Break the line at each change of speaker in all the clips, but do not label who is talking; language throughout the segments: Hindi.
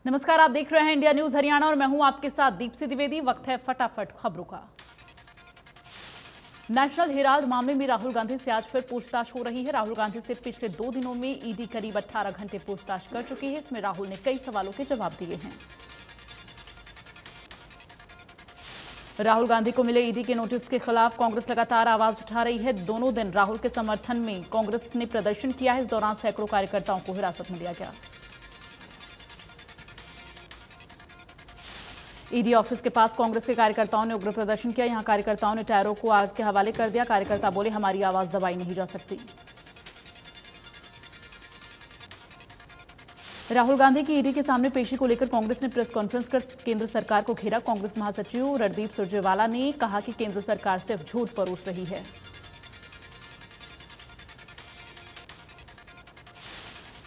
नमस्कार, आप देख रहे हैं इंडिया न्यूज हरियाणा और मैं हूं आपके साथ दीप्ति द्विवेदी। वक्त है फटाफट खबरों का। नेशनल हेराल्ड मामले में राहुल गांधी से आज फिर पूछताछ हो रही है। राहुल गांधी से पिछले 2 दिनों में ईडी करीब 18 घंटे पूछताछ कर चुकी है। इसमें राहुल ने कई सवालों के जवाब दिए हैं। राहुल गांधी को मिले ईडी के नोटिस के खिलाफ कांग्रेस लगातार आवाज उठा रही है। दोनों दिन राहुल के समर्थन में कांग्रेस ने प्रदर्शन किया है। इस दौरान सैकड़ों कार्यकर्ताओं को हिरासत में लिया गया। ईडी ऑफिस के पास कांग्रेस के कार्यकर्ताओं ने उग्र प्रदर्शन किया। यहां कार्यकर्ताओं ने टायरों को आग के हवाले कर दिया। कार्यकर्ता बोले, हमारी आवाज दबाई नहीं जा सकती। राहुल गांधी की ईडी के सामने पेशी को लेकर कांग्रेस ने प्रेस कॉन्फ्रेंस कर केंद्र सरकार को घेरा। कांग्रेस महासचिव रणदीप सुरजेवाला ने कहा कि केंद्र सरकार सिर्फ झूठ परोस रही है।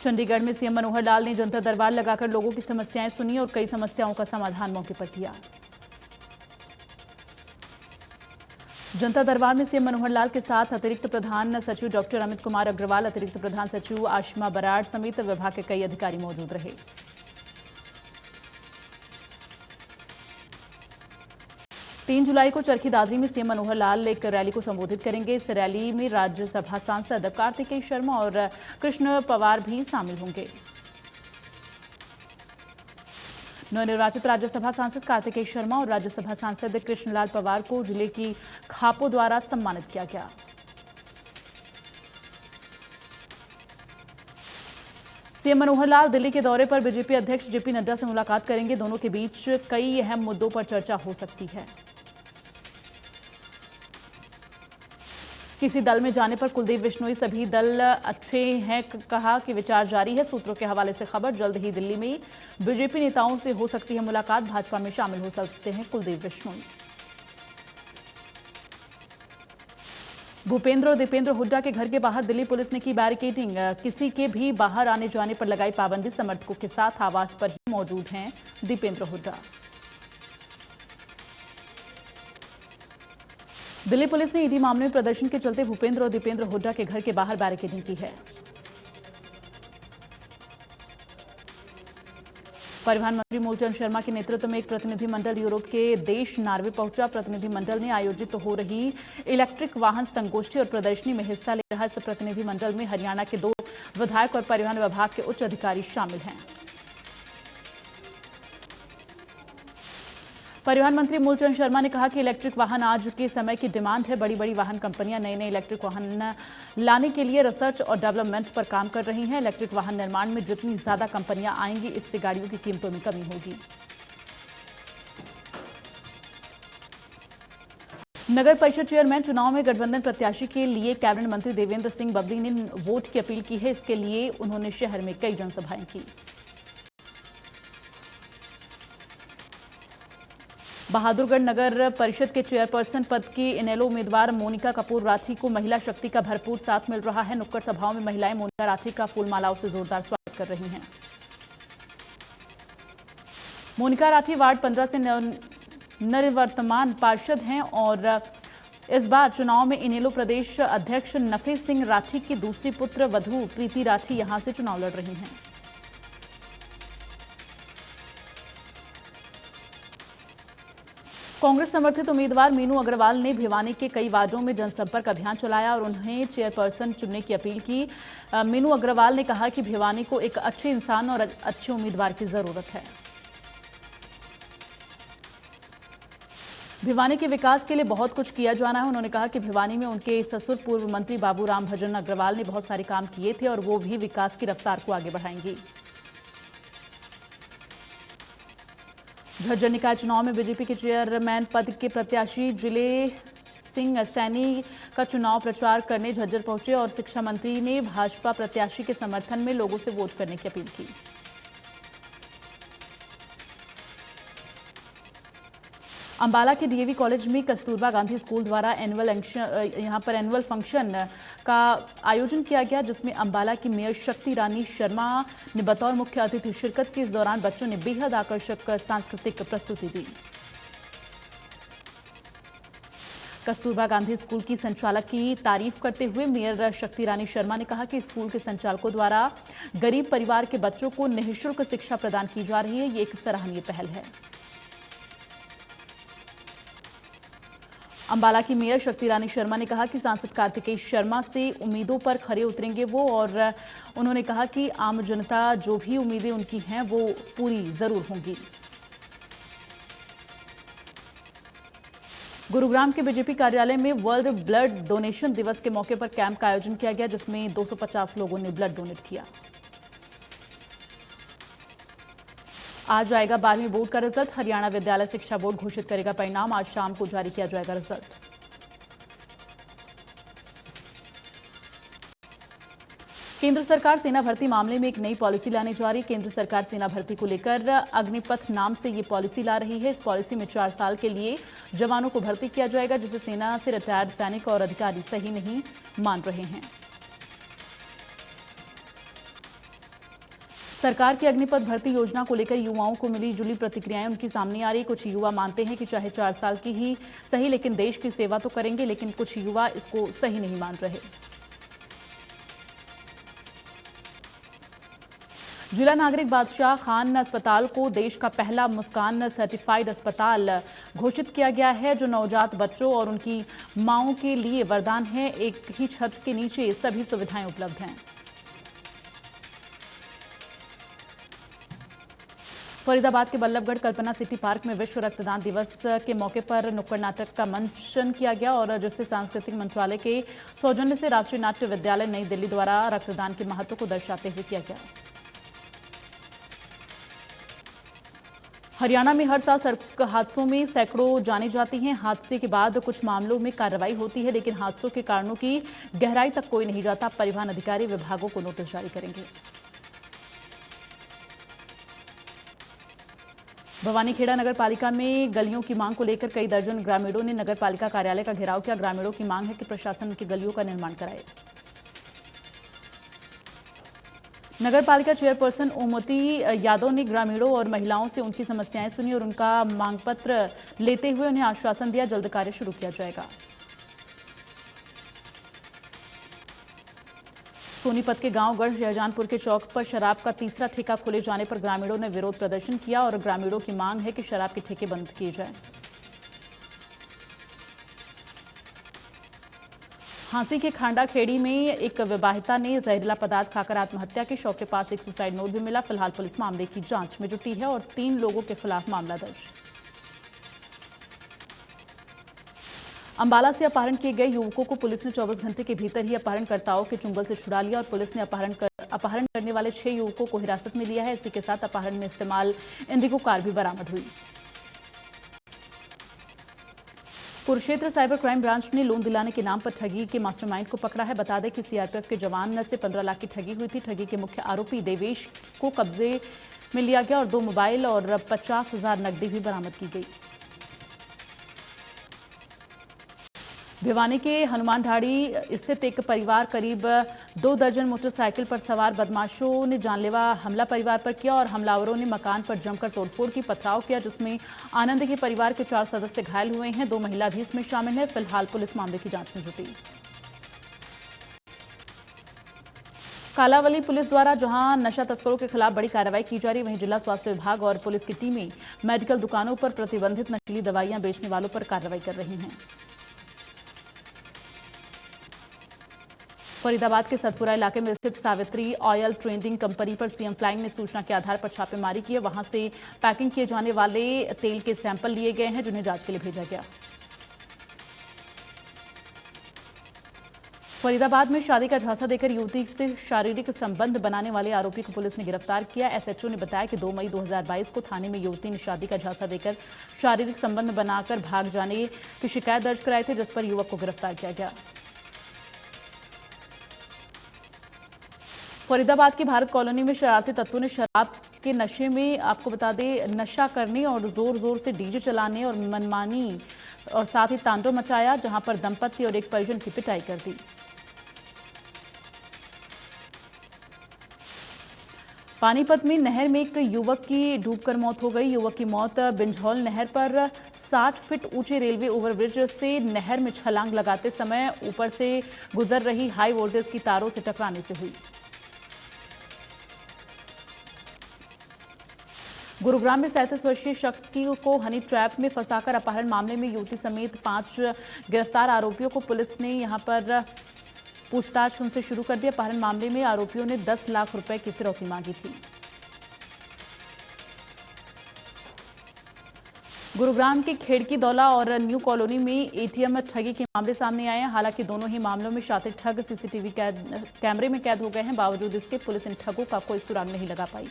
चंडीगढ़ में सीएम मनोहर लाल ने जनता दरबार लगाकर लोगों की समस्याएं सुनी और कई समस्याओं का समाधान मौके पर किया। जनता दरबार में सीएम मनोहर लाल के साथ अतिरिक्त प्रधान सचिव डॉक्टर अमित कुमार अग्रवाल, अतिरिक्त प्रधान सचिव आशिमा बराड़ समेत विभाग के कई अधिकारी मौजूद रहे। 3 जुलाई को चरखी दादरी में सीएम मनोहर लाल एक रैली को संबोधित करेंगे। इस रैली में राज्यसभा सांसद कार्तिकेय शर्मा और कृष्ण पवार भी शामिल होंगे। नवनिर्वाचित राज्यसभा सांसद कार्तिकेय शर्मा और राज्यसभा सांसद कृष्णलाल पवार को जिले की खापों द्वारा सम्मानित किया गया। सीएम मनोहर लाल दिल्ली के दौरे पर बीजेपी अध्यक्ष जेपी नड्डा से मुलाकात करेंगे। दोनों के बीच कई अहम मुद्दों पर चर्चा हो सकती है। किसी दल में जाने पर कुलदीप बिश्नोई सभी दल अच्छे हैं कहा कि विचार जारी है। सूत्रों के हवाले से खबर, जल्द ही दिल्ली में बीजेपी नेताओं से हो सकती है मुलाकात। भाजपा में शामिल हो सकते हैं कुलदीप बिश्नोई। भूपेंद्र और दीपेंद्र हुड्डा के घर के बाहर दिल्ली पुलिस ने की बैरिकेडिंग। किसी के भी बाहर आने जाने पर लगाई पाबंदी। समर्थकों के साथ आवास पर ही मौजूद हैं दीपेंद्र हुड्डा। दिल्ली पुलिस ने ईडी मामले में प्रदर्शन के चलते भूपेंद्र और दीपेंद्र हुड्डा के घर के बाहर बैरिकेडिंग की है। परिवहन मंत्री मूलचंद शर्मा के नेतृत्व में एक प्रतिनिधिमंडल यूरोप के देश नॉर्वे पहुंचा। प्रतिनिधिमंडल ने आयोजित हो रही इलेक्ट्रिक वाहन संगोष्ठी और प्रदर्शनी में हिस्सा ले रहा। इस प्रतिनिधिमंडल में हरियाणा के 2 विधायक और परिवहन विभाग के उच्च अधिकारी शामिल हैं। परिवहन मंत्री मूलचंद शर्मा ने कहा कि इलेक्ट्रिक वाहन आज के समय की डिमांड है। बड़ी बड़ी वाहन कंपनियां नए इलेक्ट्रिक वाहन लाने के लिए रिसर्च और डेवलपमेंट पर काम कर रही हैं। इलेक्ट्रिक वाहन निर्माण में जितनी ज्यादा कंपनियां आएंगी, इससे गाड़ियों की कीमतों में कमी होगी। नगर परिषद चेयरमैन चुनाव में गठबंधन प्रत्याशी के लिए कैबिनेट मंत्री देवेंद्र सिंह बबली ने वोट की अपील की है। इसके लिए उन्होंने शहर में कई जनसभाएं की। बहादुरगढ़ नगर परिषद के चेयरपर्सन पद की इनेलो उम्मीदवार मोनिका कपूर राठी को महिला शक्ति का भरपूर साथ मिल रहा है। नुक्कड़ सभाओं में महिलाएं मोनिका राठी का फूलमालाओं से जोरदार स्वागत कर रही हैं। मोनिका राठी वार्ड 15 से नवनिर्वाचित पार्षद हैं और इस बार चुनाव में इनेलो प्रदेश अध्यक्ष नफे सिंह राठी की दूसरी पुत्र वधू प्रीति राठी यहां से चुनाव लड़ रही हैं। कांग्रेस समर्थित उम्मीदवार मीनू अग्रवाल ने भिवानी के कई वार्डों में जनसंपर्क अभियान चलाया और उन्हें चेयरपर्सन चुनने की अपील की। मीनू अग्रवाल ने कहा कि भिवानी को एक अच्छे इंसान और अच्छे उम्मीदवार की जरूरत है। भिवानी के विकास के लिए बहुत कुछ किया जाना है। उन्होंने कहा कि भिवानी में उनके ससुर पूर्व मंत्री बाबू राम भजन अग्रवाल ने बहुत सारे काम किए थे और वो भी विकास की रफ्तार को आगे बढ़ाएंगी। झज्जर निकाय चुनाव में बीजेपी के चेयरमैन पद के प्रत्याशी जिले सिंह सैनी का चुनाव प्रचार करने झज्जर पहुंचे और शिक्षा मंत्री ने भाजपा प्रत्याशी के समर्थन में लोगों से वोट करने की अपील की। अंबाला के डीएवी कॉलेज में कस्तूरबा गांधी स्कूल द्वारा एनुअल फंक्शन का आयोजन किया गया, जिसमें अंबाला की मेयर शक्ति रानी शर्मा ने बतौर मुख्य अतिथि शिरकत की। इस दौरान बच्चों ने बेहद आकर्षक सांस्कृतिक प्रस्तुति दी। कस्तूरबा गांधी स्कूल की संचालक की तारीफ करते हुए मेयर शक्ति रानी शर्मा ने कहा कि स्कूल के संचालकों द्वारा गरीब परिवार के बच्चों को निःशुल्क शिक्षा प्रदान की जा रही है। ये एक सराहनीय पहल है। अंबाला की मेयर शक्ति रानी शर्मा ने कहा कि सांसद कार्तिकेय शर्मा से उम्मीदों पर खरे उतरेंगे वो, और उन्होंने कहा कि आम जनता जो भी उम्मीदें उनकी हैं वो पूरी जरूर होंगी। गुरुग्राम के बीजेपी कार्यालय में वर्ल्ड ब्लड डोनेशन दिवस के मौके पर कैंप का आयोजन किया गया, जिसमें 250 लोगों ने ब्लड डोनेट किया। आज आएगा 12वीं बोर्ड का रिजल्ट। हरियाणा विद्यालय शिक्षा बोर्ड घोषित करेगा परिणाम। आज शाम को जारी किया जाएगा रिजल्ट। केंद्र सरकार सेना भर्ती मामले में एक नई पॉलिसी लाने जा रही है। केंद्र सरकार सेना भर्ती को लेकर अग्निपथ नाम से ये पॉलिसी ला रही है। इस पॉलिसी में 4 साल के लिए जवानों को भर्ती किया जाएगा, जिसे सेना से रिटायर्ड सैनिक और अधिकारी सही नहीं मान रहे हैं। सरकार की अग्निपथ भर्ती योजना को लेकर युवाओं को मिली जुली प्रतिक्रियाएं उनकी सामने आ रही। कुछ युवा मानते हैं कि चाहे 4 साल की ही सही, लेकिन देश की सेवा तो करेंगे, लेकिन कुछ युवा इसको सही नहीं मान रहे। जिला नागरिक बादशाह खान अस्पताल को देश का पहला मुस्कान सर्टिफाइड अस्पताल घोषित किया गया है, जो नवजात बच्चों और उनकी मांओं के लिए वरदान है। एक ही छत के नीचे सभी सुविधाएं उपलब्ध हैं। फरीदाबाद के बल्लभगढ़ कल्पना सिटी पार्क में विश्व रक्तदान दिवस के मौके पर नुक्कड़ नाटक का मंचन किया गया, और जिससे सांस्कृतिक मंत्रालय के सौजन्य से राष्ट्रीय नाट्य विद्यालय नई दिल्ली द्वारा रक्तदान के महत्व को दर्शाते हुए किया गया। हरियाणा में हर साल सड़क हादसों में सैकड़ों जानें जाती हैं। हादसे के बाद कुछ मामलों में कार्रवाई होती है, लेकिन हादसों के कारणों की गहराई तक कोई नहीं जाता। परिवहन अधिकारी विभागों को नोटिस जारी करेंगे। भवानीखेड़ा नगर पालिका में गलियों की मांग को लेकर कई दर्जन ग्रामीणों ने नगर पालिका कार्यालय का घेराव किया। ग्रामीणों की मांग है कि प्रशासन उनकी गलियों का निर्माण कराए। नगर पालिका चेयरपर्सन ओमवती यादव ने ग्रामीणों और महिलाओं से उनकी समस्याएं सुनी और उनका मांग पत्र लेते हुए उन्हें आश्वासन दिया जल्द कार्य शुरू किया जाएगा। सोनीपत के गांव गढ़ शहजानपुर के चौक पर शराब का तीसरा ठेका खोले जाने पर ग्रामीणों ने विरोध प्रदर्शन किया, और ग्रामीणों की मांग है कि शराब के ठेके बंद किए जाएं। हांसी के खांडा खेड़ी में एक विवाहिता ने जहरीला पदार्थ खाकर आत्महत्या की। शव के पास एक सुसाइड नोट भी मिला। फिलहाल पुलिस मामले की जांच में जुटी है और 3 लोगों के खिलाफ मामला दर्ज। अंबाला से अपहरण किए गए युवकों को पुलिस ने 24 घंटे के भीतर ही अपहरणकर्ताओं के चुंगल से छुड़ा लिया, और पुलिस ने अपहरण करने वाले 6 युवकों को हिरासत में लिया है। इसी के साथ अपहरण में इस्तेमाल इंडिगो कार भी बरामद हुई। कुरुक्षेत्र साइबर क्राइम ब्रांच ने लोन दिलाने के नाम पर ठगी के मास्टरमाइंड को पकड़ा है। बता दें कि सीआरपीएफ के जवान से 15 लाख की ठगी हुई थी। ठगी के मुख्य आरोपी देवेश को कब्जे में लिया गया और 2 मोबाइल और 50,000 नकदी भी बरामद की गई। भिवानी के हनुमान ढाड़ी स्थित एक परिवार करीब 2 दर्जन मोटरसाइकिल पर सवार बदमाशों ने जानलेवा हमला परिवार पर किया, और हमलावरों ने मकान पर जमकर तोड़फोड़ की, पथराव किया, जिसमें आनंद के परिवार के 4 सदस्य घायल हुए हैं। 2 महिला भी इसमें शामिल है। फिलहाल पुलिस मामले की जांच में जुटी। कालावली पुलिस द्वारा जहां नशा तस्करों के खिलाफ बड़ी कार्रवाई की जा रही है, वहीं जिला स्वास्थ्य विभाग और पुलिस की टीमें मेडिकल दुकानों पर प्रतिबंधित नशीली दवाइयां बेचने वालों पर कार्रवाई कर रही हैं। फरीदाबाद के सतपुरा इलाके में स्थित सावित्री ऑयल ट्रेडिंग कंपनी पर सीएम फ्लाइंग ने सूचना के आधार पर छापेमारी की है। वहां से पैकिंग किए जाने वाले तेल के सैंपल लिए गए हैं, जिन्हें जांच के लिए भेजा गया। फरीदाबाद में शादी का झांसा देकर युवती से शारीरिक संबंध बनाने वाले आरोपी को पुलिस ने गिरफ्तार किया। एसएचओ ने बताया कि 2 मई 2022 को थाने में युवती ने शादी का झांसा देकर शारीरिक संबंध बनाकर भाग जाने की शिकायत दर्ज कराई थी, जिस पर युवक को गिरफ्तार किया गया। फरीदाबाद की भारत कॉलोनी में शरारती तत्वों ने शराब के नशे में, आपको बता दें, नशा करने और जोर जोर से डीजे चलाने और मनमानी और साथ ही तांडव मचाया, जहां पर दंपति और एक परिजन की पिटाई कर दी। पानीपत में नहर में एक युवक की डूबकर मौत हो गई। युवक की मौत बिंझौल नहर पर 60 फीट ऊंचे रेलवे ओवरब्रिज से नहर में छलांग लगाते समय ऊपर से गुजर रही हाई वोल्टेज की तारों से टकराने से हुई। गुरुग्राम में 37 वर्षीय शख्स को हनी ट्रैप में फंसाकर अपहरण मामले में युवती समेत 5 गिरफ्तार आरोपियों को पुलिस ने यहां पर पूछताछ उनसे शुरू कर दिया। अपहरण मामले में आरोपियों ने 10 लाख रुपए की फिरौती मांगी थी। गुरुग्राम के खेड़की दौला और न्यू कॉलोनी में एटीएम ठगी के मामले सामने आए हैं। हालांकि दोनों ही मामलों में शातिर ठग सीसीटीवी कैमरे में कैद हो गए हैं। बावजूद इसके पुलिस इन ठगों का कोई सुराग नहीं लगा पाई।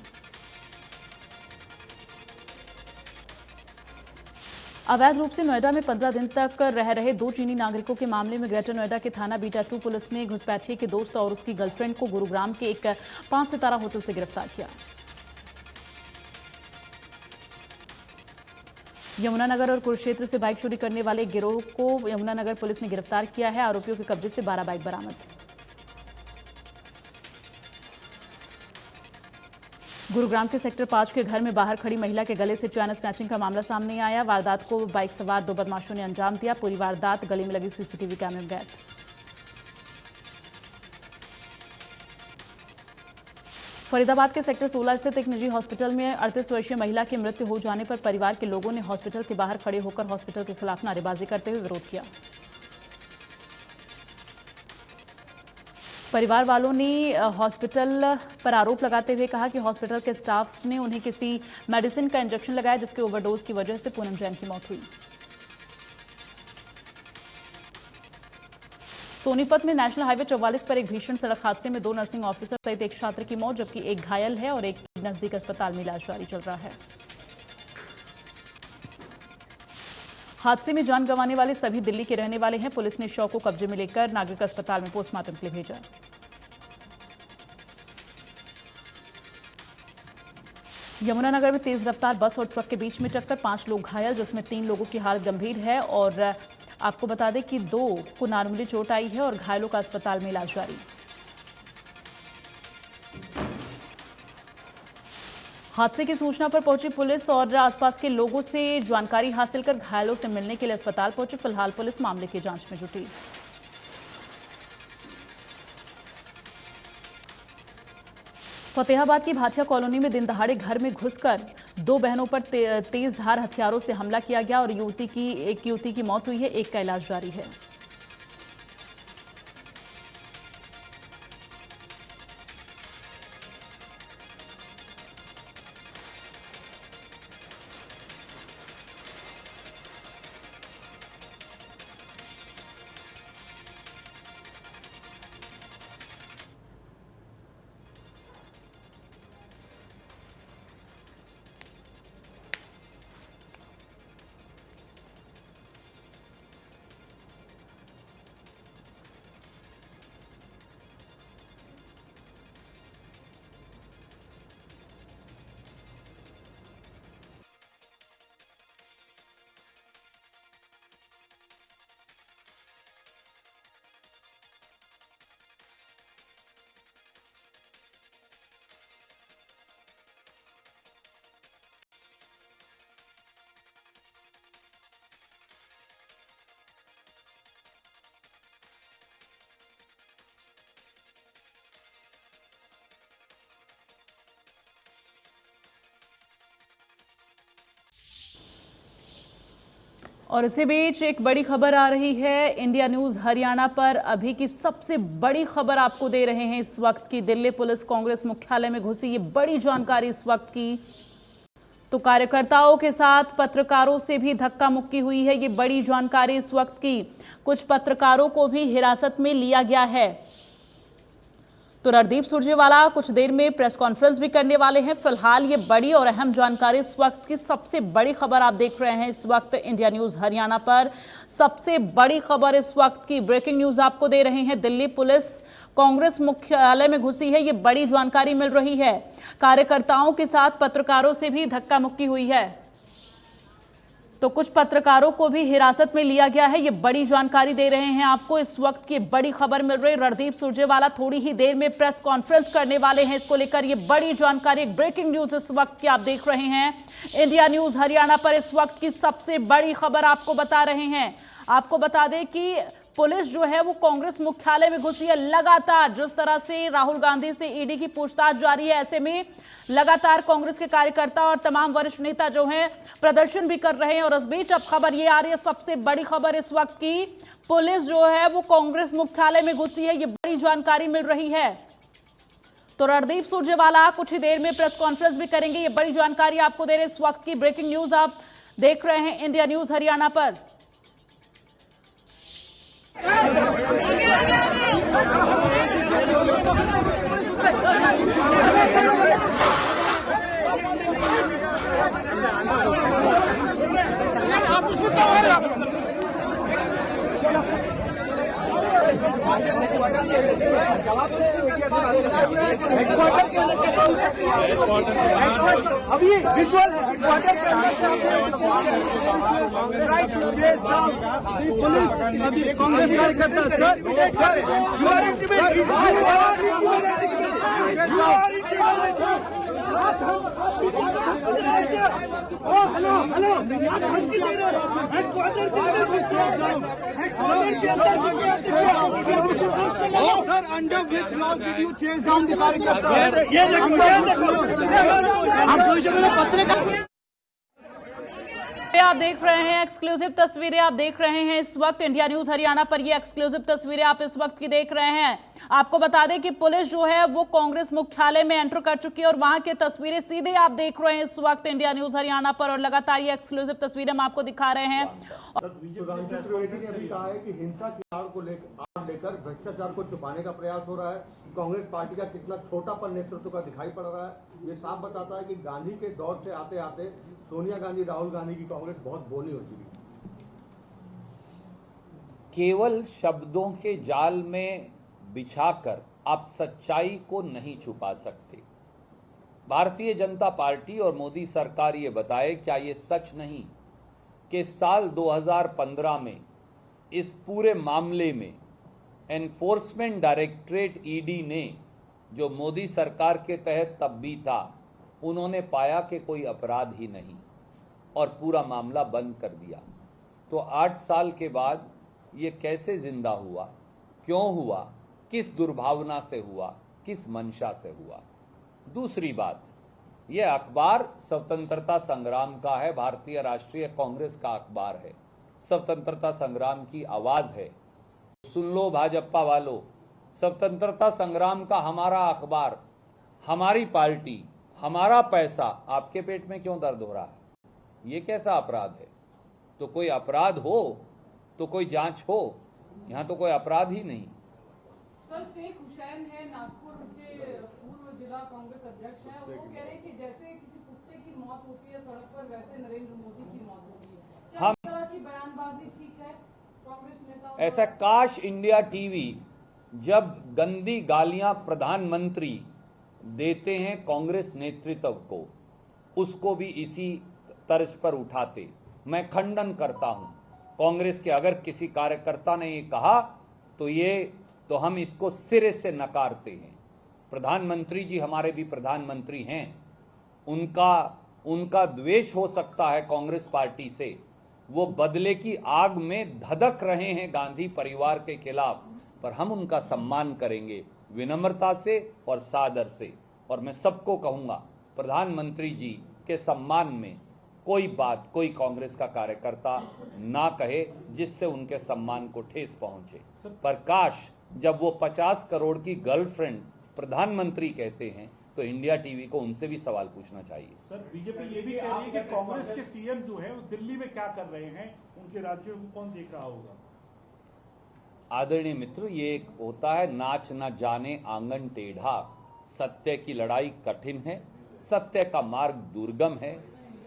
अवैध रूप से नोएडा में 15 दिन तक रह रहे 2 चीनी नागरिकों के मामले में ग्रेटर नोएडा के थाना बीटा 2 पुलिस ने घुसपैठिए के दोस्त और उसकी गर्लफ्रेंड को गुरुग्राम के एक 5 सितारा होटल से गिरफ्तार किया। यमुनानगर और कुरुक्षेत्र से बाइक चोरी करने वाले गिरोह को यमुनानगर पुलिस ने गिरफ्तार किया है। आरोपियों के कब्जे से 12 बाइक बरामद। गुरुग्राम के सेक्टर 5 के घर में बाहर खड़ी महिला के गले से चैन स्नैचिंग का मामला सामने आया। वारदात को बाइक सवार 2 बदमाशों ने अंजाम दिया। पूरी वारदात गले में लगी सीसीटीवी कैमरे में कैद। फरीदाबाद के सेक्टर 16 स्थित एक निजी हॉस्पिटल में 38 वर्षीय महिला की मृत्यु हो जाने पर परिवार के लोगों ने हॉस्पिटल के बाहर खड़े होकर हॉस्पिटल के खिलाफ नारेबाजी करते हुए विरोध किया। परिवार वालों ने हॉस्पिटल पर आरोप लगाते हुए कहा कि हॉस्पिटल के स्टाफ ने उन्हें किसी मेडिसिन का इंजेक्शन लगाया, जिसके ओवरडोज की वजह से पूनम जैन की मौत हुई। सोनीपत में नेशनल हाईवे 44 पर एक भीषण सड़क हादसे में 2 नर्सिंग ऑफिसर सहित एक छात्र की मौत, जबकि एक घायल है और एक नजदीक अस्पताल में इलाज जारी चल रहा है। हादसे में जान गंवाने वाले सभी दिल्ली के रहने वाले हैं। पुलिस ने शव को कब्जे में लेकर नागरिक अस्पताल में पोस्टमार्टम के लिए भेजा। यमुनानगर में तेज रफ्तार बस और ट्रक के बीच में टक्कर, 5 लोग घायल, जिसमें 3 लोगों की हालत गंभीर है। और आपको बता दें कि 2 को मामूली चोट आई है और घायलों का अस्पताल में इलाज जारी। हादसे की सूचना पर पहुंची पुलिस और आसपास के लोगों से जानकारी हासिल कर घायलों से मिलने के लिए अस्पताल पहुंची। फिलहाल पुलिस मामले की जांच में जुटी। फतेहाबाद की भाटिया कॉलोनी में दिन दहाड़े घर में घुसकर 2 बहनों पर तेज धार हथियारों से हमला किया गया और एक युवती की मौत हुई है, एक का इलाज जारी है। और इसी बीच एक बड़ी खबर आ रही है इंडिया न्यूज हरियाणा पर। अभी की सबसे बड़ी खबर आपको दे रहे हैं इस वक्त की। दिल्ली पुलिस कांग्रेस मुख्यालय में घुसी, ये बड़ी जानकारी इस वक्त की। तो कार्यकर्ताओं के साथ पत्रकारों से भी धक्का मुक्की हुई है, ये बड़ी जानकारी इस वक्त की। कुछ पत्रकारों को भी हिरासत में लिया गया है। तो रणदीप सुरजेवाला कुछ देर में प्रेस कॉन्फ्रेंस भी करने वाले हैं। फिलहाल ये बड़ी और अहम जानकारी इस वक्त की, सबसे बड़ी खबर आप देख रहे हैं इस वक्त इंडिया न्यूज हरियाणा पर। सबसे बड़ी खबर इस वक्त की, ब्रेकिंग न्यूज आपको दे रहे हैं। दिल्ली पुलिस कांग्रेस मुख्यालय में घुसी है, ये बड़ी जानकारी मिल रही है। कार्यकर्ताओं के साथ पत्रकारों से भी धक्का मुक्की हुई है। तो कुछ पत्रकारों को भी हिरासत में लिया गया है। ये बड़ी जानकारी दे रहे हैं आपको। इस वक्त की बड़ी खबर मिल रही। रणदीप सुरजेवाला थोड़ी ही देर में प्रेस कॉन्फ्रेंस करने वाले हैं। इसको लेकर ये बड़ी जानकारी, एक ब्रेकिंग न्यूज इस वक्त की आप देख रहे हैं इंडिया न्यूज हरियाणा पर। इस वक्त की सबसे बड़ी खबर आपको बता रहे हैं। आपको बता दें कि पुलिस जो है वो कांग्रेस मुख्यालय में घुसी है। लगातार जिस तरह से राहुल गांधी से ईडी की पूछताछ जारी है, ऐसे में लगातार कांग्रेस के कार्यकर्ता और तमाम वरिष्ठ नेता जो हैं प्रदर्शन भी कर रहे हैं। और इस बीच अब खबर ये आ रही है, सबसे बड़ी खबर इस वक्त की, पुलिस जो है वो कांग्रेस मुख्यालय में घुसी है। ये बड़ी जानकारी मिल रही है। तो रणदीप सुरजेवाला कुछ ही देर में प्रेस कॉन्फ्रेंस भी करेंगे। ये बड़ी जानकारी आपको दे रहे हैं। इस वक्त की ब्रेकिंग न्यूज आप देख रहे हैं इंडिया न्यूज हरियाणा पर।
अभी विजुअल पुलिस कांग्रेस कार्यकर्ता sir, under which law did you chase down the कार्यकर्ता? ये पत्रकार
आप देख रहे हैं एक्सक्लूसिव तस्वीरें, आप देख रहे हैं इस वक्त इंडिया न्यूज हरियाणा पर। ये एक्सक्लूसिव तस्वीरें आप इस वक्त की देख रहे हैं। आपको बता दें कि पुलिस जो है वो कांग्रेस मुख्यालय में एंटर कर चुकी है और वहां की तस्वीरें सीधे आप देख रहे हैं इस वक्त इंडिया न्यूज हरियाणा पर। और लगातार ये एक्सक्लूसिव तस्वीरें हम आपको दिखा रहे हैं।
ने अभी कहा है कि हिंसा की आड़ को लेकर भ्रष्टाचार को छुपाने का प्रयास हो रहा है। कांग्रेस पार्टी का कितना छोटापन नेतृत्व का दिखाई पड़ रहा है। ये साफ बताता है कि गांधी के दौर से आते आते सोनिया गांधी, राहुल गांधी की कांग्रेस बहुत बोनी हो चुकी है।
केवल शब्दों के जाल में बिछाकर आप सच्चाई को नहीं छुपा सकते। भारतीय जनता पार्टी और मोदी सरकार ये बताए, क्या ये सच नहीं कि साल 2015 में इस पूरे मामले में एनफोर्समेंट डायरेक्टरेट ईडी ने, जो मोदी सरकार के तहत तब भी था, उन्होंने पाया कि कोई अपराध ही नहीं और पूरा मामला बंद कर दिया। तो 8 साल के बाद ये कैसे जिंदा हुआ, क्यों हुआ, किस दुर्भावना से हुआ, किस मंशा से हुआ? दूसरी बात, यह अखबार स्वतंत्रता संग्राम का है, भारतीय राष्ट्रीय कांग्रेस का अखबार है, स्वतंत्रता संग्राम की आवाज है। सुन लो भाजपा वालों, स्वतंत्रता संग्राम का हमारा अखबार, हमारी पार्टी, हमारा पैसा, आपके पेट में क्यों दर्द हो रहा है? ये कैसा अपराध है? तो कोई अपराध हो तो कोई जांच हो, यहाँ तो कोई अपराध ही नहीं।
सर, शेख हुसैन है, नागपुर के पूर्व जिला कांग्रेस अध्यक्ष हैं, वो कह रहे हैं कि जैसे किसी कुत्ते की मौत होती है सड़क पर, वैसे नरेंद्र मोदी की मौत होती है। क्या इस तरह की बयानबाजी ठीक है कांग्रेस नेताओं?
ऐसा काश इंडिया टीवी जब गंदी गालियां प्रधानमंत्री देते हैं कांग्रेस नेतृत्व को, उसको भी इसी तर्ज पर उठाते। मैं खंडन करता हूं कांग्रेस के, अगर किसी कार्यकर्ता ने ये कहा तो हम इसको सिरे से नकारते हैं। प्रधानमंत्री जी हमारे भी प्रधानमंत्री हैं, उनका द्वेष हो सकता है कांग्रेस पार्टी से, वो बदले की आग में धधक रहे हैं गांधी परिवार के खिलाफ, पर हम उनका सम्मान करेंगे विनम्रता से और सादर से। और मैं सबको कहूंगा, प्रधानमंत्री जी के सम्मान में कोई बात कोई कांग्रेस का कार्यकर्ता ना कहे जिससे उनके सम्मान को ठेस पहुंचे। पर काश जब वो 50 करोड़ की गर्लफ्रेंड प्रधानमंत्री कहते हैं तो इंडिया टीवी को उनसे भी सवाल पूछना चाहिए।
सर, बीजेपी ये भी कह रही है कि कांग्रेस के सीएम जो है वो दिल्ली में क्या कर रहे हैं, उनके राज्यों को कौन देख रहा होगा?
आदरणीय मित्र, ये एक होता है नाच न जाने आंगन टेढ़ा। सत्य की लड़ाई कठिन है, सत्य का मार्ग दुर्गम है,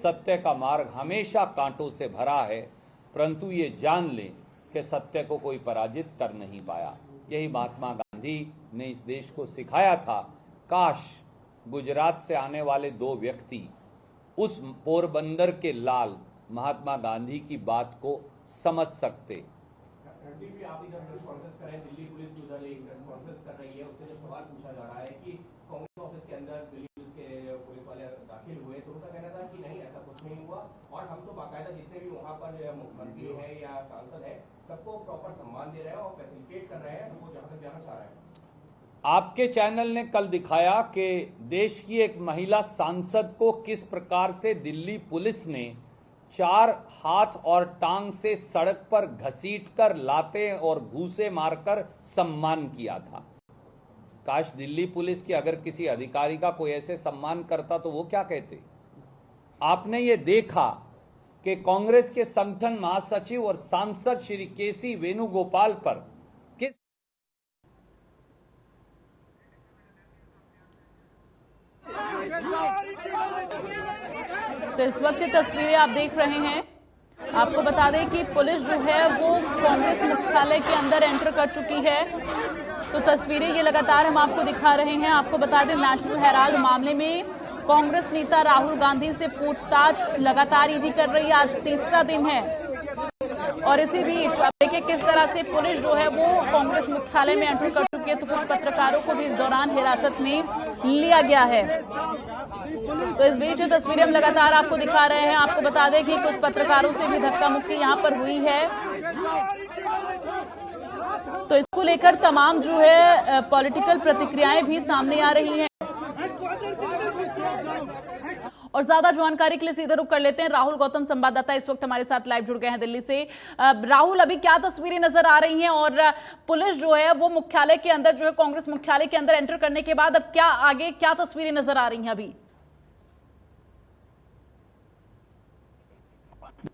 सत्य का मार्ग हमेशा कांटों से भरा है, परंतु ये जान लें कि सत्य को कोई पराजित कर नहीं पाया। यही महात्मा गांधी ने इस देश को सिखाया था। काश गुजरात से आने वाले 2 व्यक्ति उस पोरबंदर के लाल महात्मा गांधी की बात को समझ सकते।
रणदीप जी, आप इधर प्रेस कॉन्फ्रेंस कर रहे हैं, दिल्ली पुलिस भी उधर एक प्रेस कॉन्फ्रेंस कर रही है, उससे जब सवाल पूछा जा रहा है कि कांग्रेस ऑफिस के अंदर दिल्ली पुलिस के पुलिस वाले दाखिल हुए तो उनका कहना था कि नहीं, ऐसा कुछ नहीं हुआ और हम तो बाकायदा जितने भी वहाँ पर मुख्यमंत्री हैं या सांसद हैं सबको प्रॉपर सम्मान दे रहे हैं और फैसिलिटेट कर रहे हैं, हमको जहाँ तक जाना चाह रहे हैं।
आपके चैनल ने कल दिखाया कि देश की एक महिला सांसद को किस प्रकार से दिल्ली पुलिस ने 4 हाथ और टांग से सड़क पर घसीटकर लाते और घूसे मारकर सम्मान किया था। काश दिल्ली पुलिस के अगर किसी अधिकारी का कोई ऐसे सम्मान करता तो वो क्या कहते। आपने ये देखा कि कांग्रेस के संगठन महासचिव और सांसद श्री केसी वेणुगोपाल पर किस
तो इस वक्त ये तस्वीरें आप देख रहे हैं। आपको बता दें कि पुलिस जो है वो कांग्रेस मुख्यालय के अंदर एंटर कर चुकी है। तो तस्वीरें ये लगातार हम आपको दिखा रहे हैं। आपको बता दें नेशनल हेराल्ड मामले में कांग्रेस नेता राहुल गांधी से पूछताछ लगातार ईडी कर रही है। आज तीसरा दिन है और इसी बीच अब देखिए किस तरह से पुलिस जो है वो कांग्रेस मुख्यालय में एंटर कर चुकी है। तो कुछ पत्रकारों को भी इस दौरान हिरासत में लिया गया है। तो इस बीच तस्वीरें हम लगातार आपको दिखा रहे हैं। आपको बता दें कि कुछ पत्रकारों से भी धक्का मुक्की यहाँ पर हुई है। तो इसको लेकर तमाम जो है पॉलिटिकल प्रतिक्रियाएं भी सामने आ रही हैं। और ज्यादा जानकारी के लिए सीधे रुख कर लेते हैं। राहुल गौतम संवाददाता इस वक्त हमारे साथ लाइव जुड़ गए हैं दिल्ली से। राहुल, अभी क्या तस्वीरें नजर आ रही हैं और पुलिस जो है वो मुख्यालय के अंदर जो है कांग्रेस मुख्यालय के अंदर एंटर करने के बाद अब क्या आगे क्या तस्वीरें नजर आ रही हैं अभी?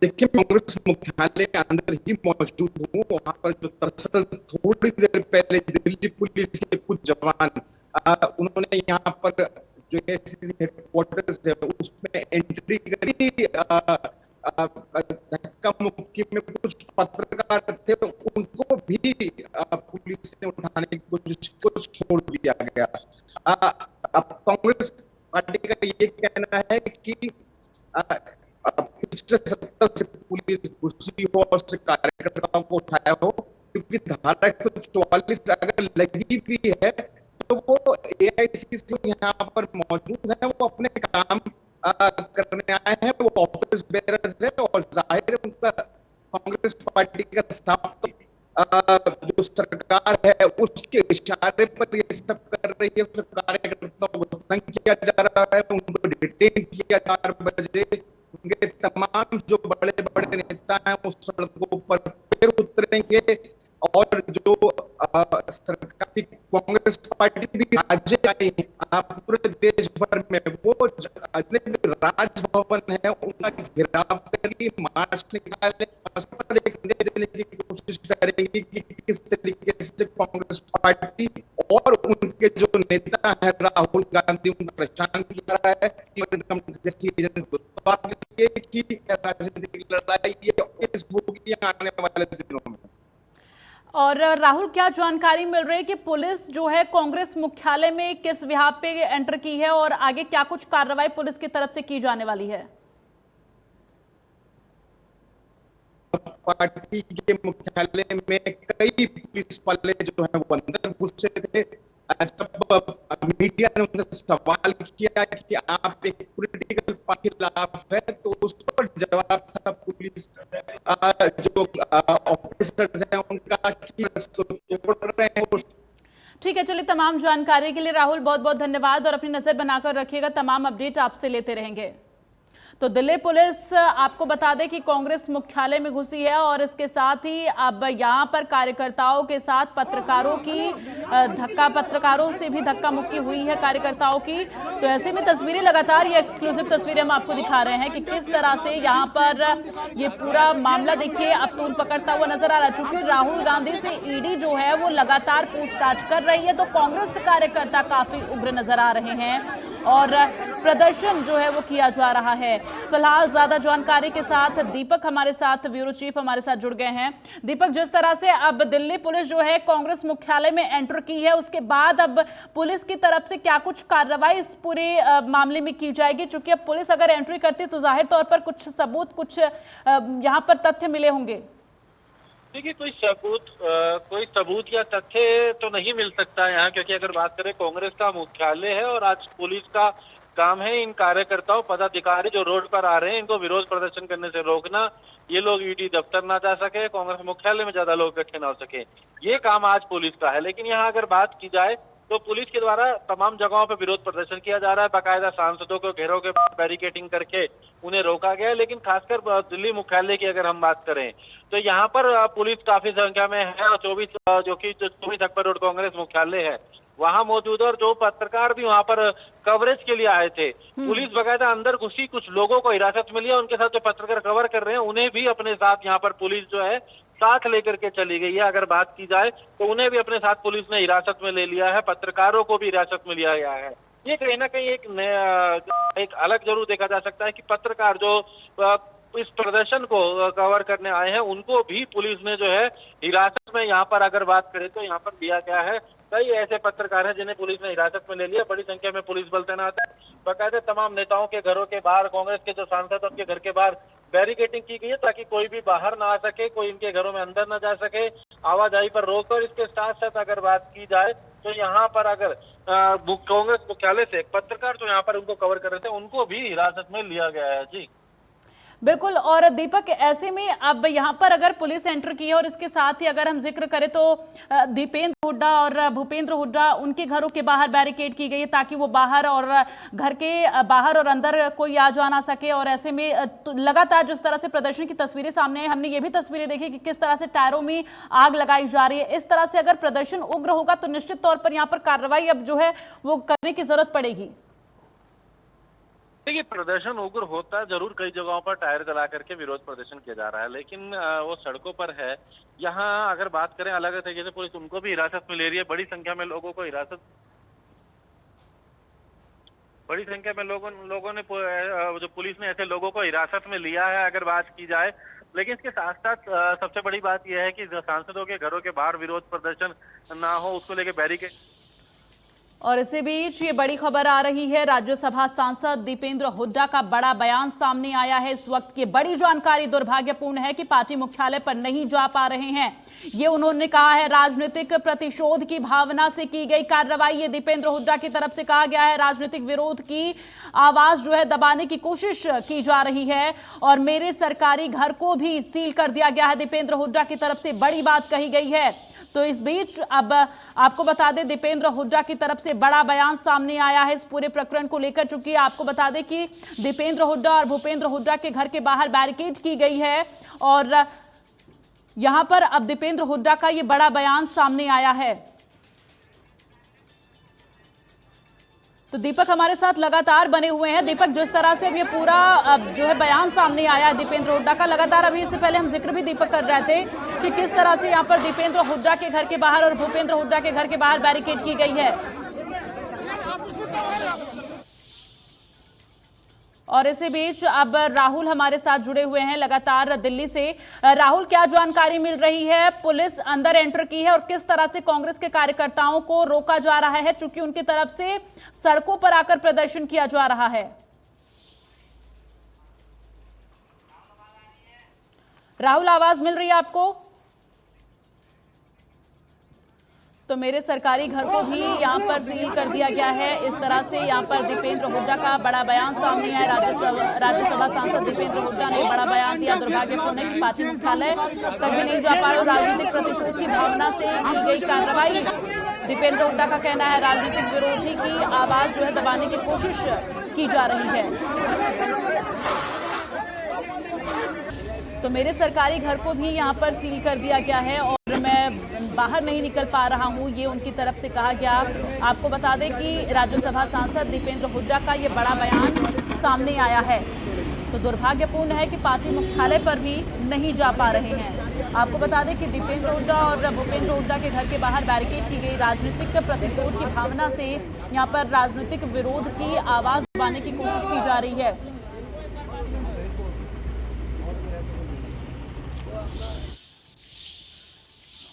देखिए, कांग्रेस मुख्यालय के अंदर ही मौजूद हूँ। वहां पर जो दरअसल थोड़ी देर पहले दिल्ली पुलिस के कुछ जवान उन्होंने यहाँ पर जो हेडक्वार्टर्स है उसमें एंट्री करी। धक्का मुक्की में कुछ पत्रकार थे, उनको भी पुलिस ने उठाने की कोशिश को छोड़ दिया गया। अब कांग्रेस पार्टी का ये कहना है कि पिछले 70 से पुलिस घुसी हो और कार्यकर्ताओं को उठाया हो, क्योंकि धारा 144 अगर लगी भी है तो वो एआईसीसी यहाँ पर मौजूद है, वो अपने काम करने आए हैं, वो ऑफिस बेरर्स है और जाहिर उनका कांग्रेस पार्टी का साफ जो सरकार है उसके इशारे पर ये सब कर रही है। कार्यकर्ताओं को तंग किया जा रहा है, उनको डिटेन किया 4 बजे। उनके तमाम जो बड़े बड़े नेता हैं उस सड़कों पर फिर उतरेंगे और जो सरकार कांग्रेस पार्टी भी राज्य आई पूरे देश भर में वो राजभवन है उनका घेराव करेगी, मार्च निकाले, पर एक संदेश देने की कोशिश करेंगी कि किस तरीके से कांग्रेस पार्टी और उनके जो नेता है राहुल गांधी उनका परेशान किया जा रहा है कि राजनीतिक लड़ाई ये होगी आने वाले दिनों में।
और राहुल, क्या जानकारी मिल रही है कि पुलिस जो है कांग्रेस मुख्यालय में किस विभाग पे एंटर की है और आगे क्या कुछ कार्रवाई पुलिस की तरफ से की जाने वाली है?
पार्टी के मुख्यालय में कई पुलिस वाले जो है वो अंदर घुसे थे। जब मीडिया ने उनसे सवाल किया कि आप एक पॉलिटिकल पार्टी खिलाफ है तो उस पर जवाब था पुलिस जो ऑफिसर्स हैं उनका छोड़ रहे हैं।
ठीक है, चलिए, तमाम जानकारी के लिए राहुल बहुत बहुत धन्यवाद और अपनी नजर बनाकर रखिएगा। तमाम अपडेट आपसे लेते रहेंगे। तो दिल्ली पुलिस आपको बता दें कि कांग्रेस मुख्यालय में घुसी है और इसके साथ ही अब यहां पर कार्यकर्ताओं के साथ पत्रकारों से भी धक्का मुक्की हुई है कार्यकर्ताओं की। तो ऐसे में तस्वीरें लगातार ये एक्सक्लूसिव तस्वीरें हम आपको दिखा रहे हैं कि किस तरह से यहां पर ये पूरा मामला देखिए अब तूल पकड़ता हुआ नजर आ रहा है। चूंकि राहुल गांधी से ईडी जो है वो लगातार पूछताछ कर रही है तो कांग्रेस कार्यकर्ता काफी उग्र नजर आ रहे हैं और प्रदर्शन जो है वो किया जा रहा है। फिलहाल ज्यादा जानकारी के साथ दीपक हमारे साथ, ब्यूरो चीफ हमारे साथ जुड़ गए हैं। दीपक, जिस तरह से अब दिल्ली पुलिस जो है कांग्रेस मुख्यालय में एंटर की है, उसके बाद अब पुलिस की तरफ से क्या कुछ कार्रवाई इस पूरे मामले में की जाएगी? चूंकि अब पुलिस अगर एंट्री करती तो जाहिर तौर पर कुछ सबूत, कुछ यहाँ पर तथ्य मिले होंगे।
देखिए, कोई सबूत या तथ्य तो नहीं मिल सकता यहाँ, क्योंकि अगर बात करें कांग्रेस का मुख्यालय है और आज पुलिस का काम है इन कार्यकर्ताओं पदाधिकारी जो रोड पर आ रहे हैं इनको विरोध प्रदर्शन करने से रोकना, ये लोग ईडी दफ्तर ना जा सके, कांग्रेस मुख्यालय में ज्यादा लोग इकट्ठे ना हो सके, ये काम आज पुलिस का है। लेकिन यहाँ अगर बात की जाए तो पुलिस के द्वारा तमाम जगहों पर विरोध प्रदर्शन किया जा रहा है। बाकायदा सांसदों को घेरों के बाद बैरिकेडिंग करके उन्हें रोका गया है। लेकिन खासकर दिल्ली मुख्यालय की अगर हम बात करें तो यहाँ पर पुलिस काफी संख्या में है और 24 अकबर रोड कांग्रेस मुख्यालय है वहां मौजूद है। और जो पत्रकार भी वहां पर कवरेज के लिए आए थे, पुलिस बकायदा अंदर घुसी, कुछ लोगों को हिरासत में लिया, उनके साथ जो पत्रकार कवर कर रहे हैं उन्हें भी अपने साथ यहाँ पर पुलिस जो है साथ लेकर के चली गई है। अगर बात की जाए तो उन्हें भी अपने साथ पुलिस ने हिरासत में ले लिया है, पत्रकारों को भी हिरासत में लिया गया है। ये कहीं ना कहीं एक अलग जरूर देखा जा सकता है कि पत्रकार जो इस प्रदर्शन को कवर करने आए हैं उनको भी पुलिस ने जो है हिरासत में यहाँ पर अगर बात करें तो यहाँ पर दिया गया है। कई ऐसे पत्रकार हैं जिन्हें पुलिस ने हिरासत में ले लिया, बड़ी संख्या में पुलिस बल तैनात है। बाकायदा तमाम नेताओं के घरों के बाहर, कांग्रेस के जो सांसद उनके घर के बाहर बैरिकेडिंग की गई है ताकि कोई भी बाहर ना आ सके, कोई इनके घरों में अंदर ना जा सके, आवाजाही पर रोक। और इसके साथ साथ अगर बात की जाए तो यहाँ पर अगर कांग्रेस मुख्यालय से एक पत्रकार जो यहाँ पर उनको कवर कर रहे थे उनको भी हिरासत में लिया गया है। जी
बिल्कुल। और दीपक, ऐसे में अब यहाँ पर अगर पुलिस एंटर की है और इसके साथ ही अगर हम जिक्र करें तो दीपेंद्र हुड्डा और भूपेंद्र हुड्डा उनके घरों के बाहर बैरिकेड की गई है ताकि वो बाहर और घर के बाहर और अंदर कोई आ जा ना सके। और ऐसे में तो लगातार जिस तरह से प्रदर्शन की तस्वीरें सामने आई, हमने ये भी तस्वीरें देखी कि किस तरह से टायरों में आग लगाई जा रही है। इस तरह से अगर प्रदर्शन उग्र होगा तो निश्चित तौर पर यहाँ पर कार्रवाई अब जो है वो करने की जरूरत पड़ेगी।
देखिए, प्रदर्शन उग्र होता है जरूर, कई जगहों पर टायर जला करके विरोध प्रदर्शन किया जा रहा है, लेकिन वो सड़कों पर है। यहाँ अगर बात करें अलग तरीके से पुलिस उनको भी हिरासत में ले रही है, बड़ी संख्या में लोगों को लोगों ने जो पुलिस ने ऐसे लोगों को हिरासत में लिया है अगर बात की जाए। लेकिन इसके साथ साथ सबसे बड़ी बात यह है कि सांसदों के घरों के बाहर विरोध प्रदर्शन ना हो, उसको लेकर बैरिकेड।
और इसी बीच ये बड़ी खबर आ रही है, राज्यसभा सांसद दीपेंद्र हुड्डा का बड़ा बयान सामने आया है। इस वक्त की बड़ी जानकारी दुर्भाग्यपूर्ण है कि पार्टी मुख्यालय पर नहीं जा पा रहे हैं। ये उन्होंने कहा है राजनीतिक प्रतिशोध की भावना से की गई कार्रवाई। ये दीपेंद्र हुड्डा की तरफ से कहा गया है, राजनीतिक विरोध की आवाज जो है दबाने की कोशिश की जा रही है और मेरे सरकारी घर को भी सील कर दिया गया है। दीपेंद्र हुड्डा की तरफ से बड़ी बात कही गई है। तो इस बीच अब आपको बता दें दीपेंद्र हुड्डा की तरफ से बड़ा बयान सामने आया है इस पूरे प्रकरण को लेकर। चूंकि आपको बता दें कि दीपेंद्र हुड्डा और भूपेंद्र हुड्डा के घर के बाहर बैरिकेड की गई है और यहां पर अब दीपेंद्र हुड्डा का ये बड़ा बयान सामने आया है। तो दीपक हमारे साथ लगातार बने हुए हैं। दीपक, जिस तरह से अब ये पूरा जो है बयान सामने आया है दीपेंद्र हुड्डा का, लगातार अभी इससे पहले हम जिक्र भी दीपक कर रहे थे कि किस तरह से यहाँ पर दीपेंद्र हुड्डा के घर के बाहर और भूपेंद्र हुड्डा के घर के बाहर बैरिकेड की गई है। और इसी बीच अब राहुल हमारे साथ जुड़े हुए हैं लगातार दिल्ली से। राहुल, क्या जानकारी मिल रही है? पुलिस अंदर एंटर की है और किस तरह से कांग्रेस के कार्यकर्ताओं को रोका जा रहा है, चूंकि उनकी तरफ से सड़कों पर आकर प्रदर्शन किया जा रहा है? राहुल, आवाज मिल रही है आपको? तो मेरे सरकारी घर को भी यहाँ पर सील कर दिया गया है। इस तरह से यहाँ पर दीपेंद्र हुड्डा का बड़ा बयान सामने आया। राज्यसभा सांसद दीपेंद्र हुड्डा ने बड़ा बयान दिया। दुर्भाग्यपूर्ण है कि पार्टी मुख्यालय तक भी नहीं जा पा रहे। राजनीतिक प्रतिशोध की भावना से की गई कार्रवाई। दीपेंद्र हुड्डा का कहना है राजनीतिक विरोधी की आवाज जो है दबाने की कोशिश की जा रही है। तो मेरे सरकारी घर को भी यहाँ पर सील कर दिया गया है और मैं बाहर नहीं निकल पा रहा हूँ, ये उनकी तरफ से कहा गया। आपको बता दें कि राज्यसभा सांसद दीपेंद्र हुड्डा का ये बड़ा बयान सामने आया है। तो दुर्भाग्यपूर्ण है कि पार्टी मुख्यालय पर भी नहीं जा पा रहे हैं। आपको बता दें कि दीपेंद्र हुड्डा और भूपेंद्र हुड्डा के घर के बाहर बैरिकेड की गई। राजनीतिक प्रतिशोध की भावना से यहां पर राजनीतिक विरोध की आवाज दबाने की कोशिश की जा रही है।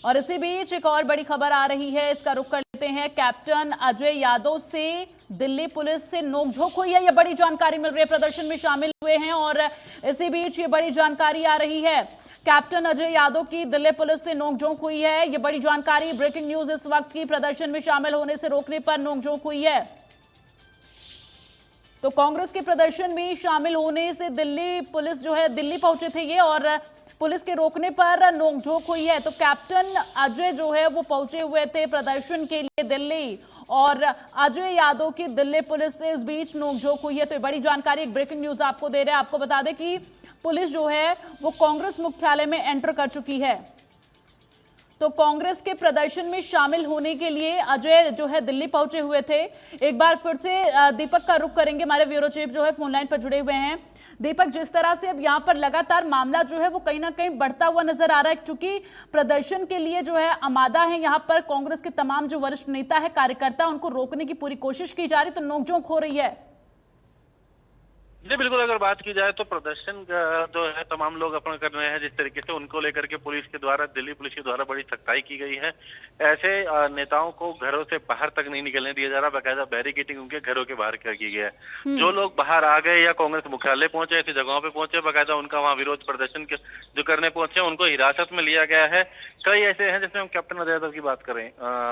और इसी बीच एक और बड़ी खबर आ रही है, इसका रुख कर लेते हैं। कैप्टन अजय यादव से दिल्ली पुलिस से नोकझोंक हुई है, यह बड़ी जानकारी मिल रही है। प्रदर्शन में शामिल हुए हैं और इसी बीच ये बड़ी जानकारी आ रही है। कैप्टन अजय यादव की दिल्ली पुलिस से नोकझोंक हुई है, यह बड़ी जानकारी। ब्रेकिंग न्यूज इस वक्त की, प्रदर्शन में शामिल होने से रोकने पर नोकझोंक हुई है। तो कांग्रेस के प्रदर्शन में शामिल होने से दिल्ली पुलिस जो है दिल्ली पहुंचे थे ये, और पुलिस के रोकने पर नोकझोंक हुई है। तो कैप्टन अजय जो है वो पहुंचे हुए थे प्रदर्शन के लिए दिल्ली, और अजय यादव की दिल्ली पुलिस से इस बीच नोकझोंक हुई है। तो बड़ी जानकारी, एक ब्रेकिंग न्यूज आपको दे रहे हैं। आपको बता दें कि पुलिस जो है वो कांग्रेस मुख्यालय में एंटर कर चुकी है। तो कांग्रेस के प्रदर्शन में शामिल होने के लिए अजय जो है दिल्ली पहुंचे हुए थे। एक बार फिर से दीपक का रुख करेंगे, हमारे ब्यूरो चीफ जो है फोन लाइन पर जुड़े हुए हैं। दीपक, जिस तरह से अब यहाँ पर लगातार मामला जो है वो कहीं ना कहीं बढ़ता हुआ नजर आ रहा है, क्योंकि प्रदर्शन के लिए जो है आमादा है यहाँ पर कांग्रेस के तमाम जो वरिष्ठ नेता है, कार्यकर्ता, उनको रोकने की पूरी कोशिश की जा रही, तो नोकझोंक हो रही है।
जी बिल्कुल, अगर बात की जाए तो प्रदर्शन जो है तमाम लोग अपना कर रहे हैं, जिस तरीके से उनको लेकर के पुलिस के द्वारा, दिल्ली पुलिस के द्वारा बड़ी सख्ताई की गई है। ऐसे नेताओं को घरों से बाहर तक नहीं निकलने दिया जा रहा, बाकायदा बैरिकेडिंग उनके घरों के बाहर कर की गई है। जो लोग बाहर आ गए या कांग्रेस मुख्यालय पहुंचे, ऐसी जगहों पे पहुंचे, बाकायदा उनका वहाँ विरोध प्रदर्शन जो करने पहुंचे उनको हिरासत में लिया गया है। कई ऐसे हैं, जैसे हम कैप्टन अजय यादव की बात करें,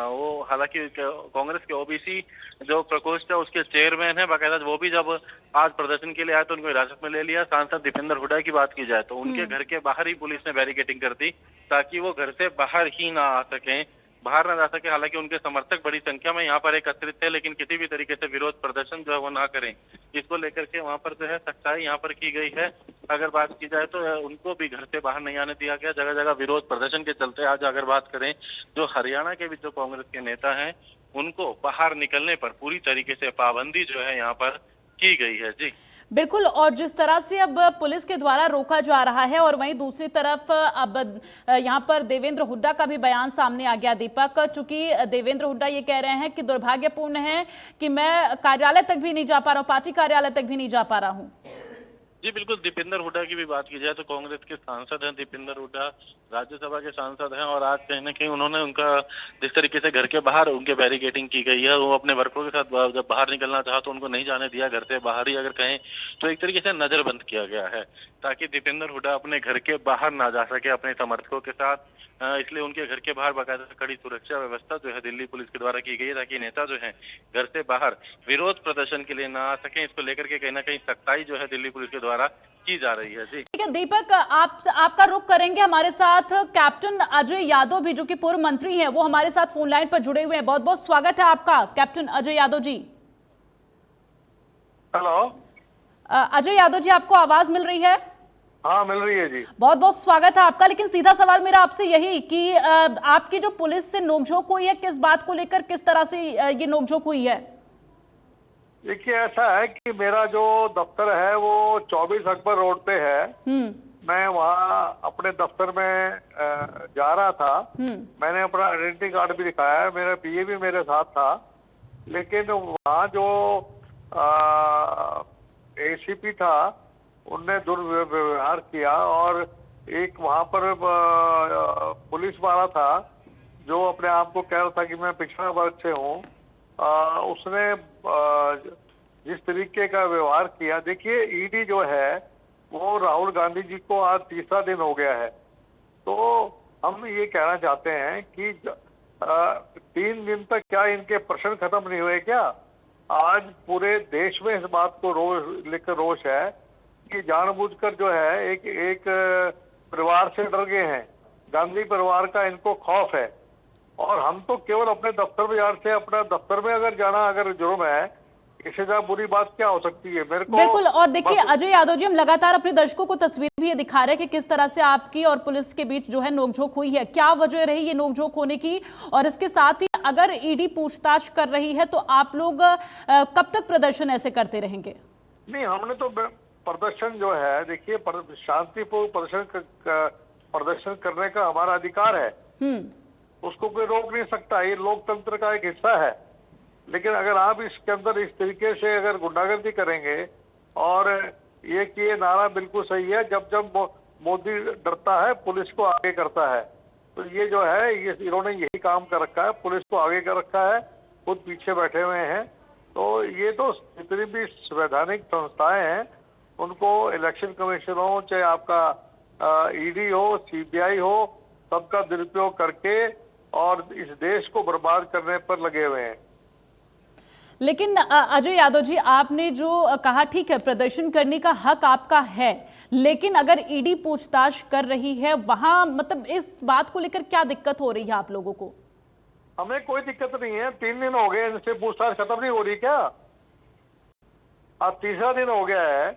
वो हालांकि कांग्रेस के ओबीसी जो प्रकोष्ठ है उसके चेयरमैन है, बाकायदा वो भी जब आज प्रदर्शन के लिए आए तो उनको हिरासत में ले लिया। सांसद दीपेंद्र हुड्डा की बात की जाए तो उनके घर के बाहर ही पुलिस ने बैरिकेडिंग कर दी ताकि वो घर से बाहर ही ना आ सकें, बाहर ना जा सके। हालांकि उनके समर्थक बड़ी संख्या में यहाँ पर एकत्रित थे, लेकिन किसी भी तरीके से विरोध प्रदर्शन जो है वो ना करें, इसको लेकर के वहाँ पर जो है सख्ताई यहाँ पर की गई है। अगर बात की जाए तो उनको भी घर से बाहर नहीं आने दिया गया। जगह जगह विरोध प्रदर्शन के चलते आज अगर बात करें, जो हरियाणा के भी जो कांग्रेस के नेता हैं उनको बाहर निकलने पर पूरी तरीके से पाबंदी जो है यहाँ पर की गई है। जी
बिल्कुल, और जिस तरह से अब पुलिस के द्वारा रोका जा रहा है, और वहीं दूसरी तरफ अब यहां पर देवेंद्र हुड्डा का भी बयान सामने आ गया। दीपक, चूंकि देवेंद्र हुड्डा ये कह रहे हैं कि दुर्भाग्यपूर्ण है कि मैं कार्यालय तक भी नहीं जा पा रहा हूं, पार्टी कार्यालय तक भी नहीं जा पा रहा हूं।
जी बिल्कुल, दीपेंद्र हुड्डा की भी बात की जाए तो कांग्रेस के सांसद हैं दीपेंद्र हुड्डा, राज्यसभा के सांसद हैं, और आज कहीं ना कहीं उन्होंने उनका जिस तरीके से घर के बाहर उनके बैरिकेडिंग की गई है, वो अपने वर्करों के साथ जब बाहर निकलना चाहा तो उनको नहीं जाने दिया, घर से बाहर ही अगर कहें तो एक तरीके से नजरबंद किया गया है ताकि दीपेंद्र हुड्डा अपने घर के बाहर ना जा सके अपने समर्थकों के साथ। इसलिए उनके घर के बाहर बाकायदा कड़ी सुरक्षा व्यवस्था जो है दिल्ली पुलिस के द्वारा की गई है ताकि नेता जो है घर से बाहर विरोध प्रदर्शन के लिए ना आ सके। इसको लेकर के कहीं ना कहीं सख्ताई जो है दिल्ली पुलिस के द्वारा की जा रही है। जी
ठीक है दीपक, आपका रुख करेंगे। हमारे साथ कैप्टन अजय यादव भी, जो कि पूर्व मंत्री हैं, वो हमारे साथ फोन लाइन पर जुड़े हुए हैं। बहुत बहुत स्वागत है आपका कैप्टन अजय यादव जी।
हेलो
अजय यादव जी, आपको आवाज मिल रही है?
हाँ मिल रही है जी।
बहुत बहुत स्वागत है आपका। लेकिन सीधा सवाल मेरा आपसे यही कि आपकी जो पुलिस से नोकझोंक हुई है, किस बात को लेकर, किस तरह से ये नोकझोंक हुई है?
देखिए, ऐसा है कि मेरा जो दफ्तर है वो 24 अकबर रोड पे है। मैं वहाँ अपने दफ्तर में जा रहा था। मैंने अपना आइडेंटिटी कार्ड भी दिखाया है, मेरा पीए भी मेरे साथ था, लेकिन वहाँ जो एसीपी था उनने दुर्व्यवहार किया, और एक वहाँ पर पुलिस वाला था जो अपने आप को कह रहा था कि मैं पिछड़ा वर्ग से हूँ। उसने जिस तरीके का व्यवहार किया, देखिए ईडी जो है वो राहुल गांधी जी को आज तीसरा दिन हो गया है, तो हम ये कहना चाहते हैं कि 3 दिन तक क्या इनके प्रश्न खत्म नहीं हुए क्या? आज पूरे देश में इस बात को रोष है कि जानबूझकर जो है एक परिवार से डर गए हैं, गांधी परिवार का इनको खौफ है, और हम तो केवल अपने दफ्तर बाजार से अपना दफ्तर में अगर जाना अगर जुर्म है, इससे ज्यादा बुरी बात क्या हो सकती है मेरे को।
बिल्कुल, और देखिए अजय यादव जी, हम लगातार अपने दर्शकों को तस्वीर भी ये दिखा रहे हैं कि किस तरह से आपकी और पुलिस के बीच जो है नोकझोंक हुई है। क्या वजह रही ये नोकझोंक होने की, और इसके साथ ही अगर ईडी पूछताछ कर रही है तो आप लोग कब तक प्रदर्शन ऐसे करते रहेंगे?
नहीं, हमने तो प्रदर्शन जो है, देखिए शांतिपूर्ण प्रदर्शन करने का हमारा अधिकार है, उसको कोई रोक नहीं सकता, ये लोकतंत्र का एक हिस्सा है। लेकिन अगर आप इसके अंदर इस तरीके से अगर गुंडागर्दी करेंगे, और ये कि ये नारा बिल्कुल सही है, जब जब मोदी डरता है पुलिस को आगे करता है, तो ये जो है ये इन्होंने यही काम कर रखा है, पुलिस को आगे कर रखा है, खुद पीछे बैठे हुए हैं। तो ये तो जितनी भी संवैधानिक संस्थाएं हैं उनको, इलेक्शन कमीशन हो, चाहे आपका ईडी हो, सीबीआई हो, सबका दुरुपयोग करके और इस देश को बर्बाद करने पर लगे हुए हैं।
लेकिन अजय यादव जी, आपने जो कहा ठीक है, प्रदर्शन करने का हक आपका है, लेकिन अगर ईडी पूछताछ कर रही है वहां, मतलब इस बात को लेकर क्या दिक्कत हो रही है आप लोगों को?
हमें कोई दिक्कत नहीं है, 3 दिन हो गए इनसे पूछताछ खत्म नहीं हो रही क्या? अब तीसरा दिन हो गया है।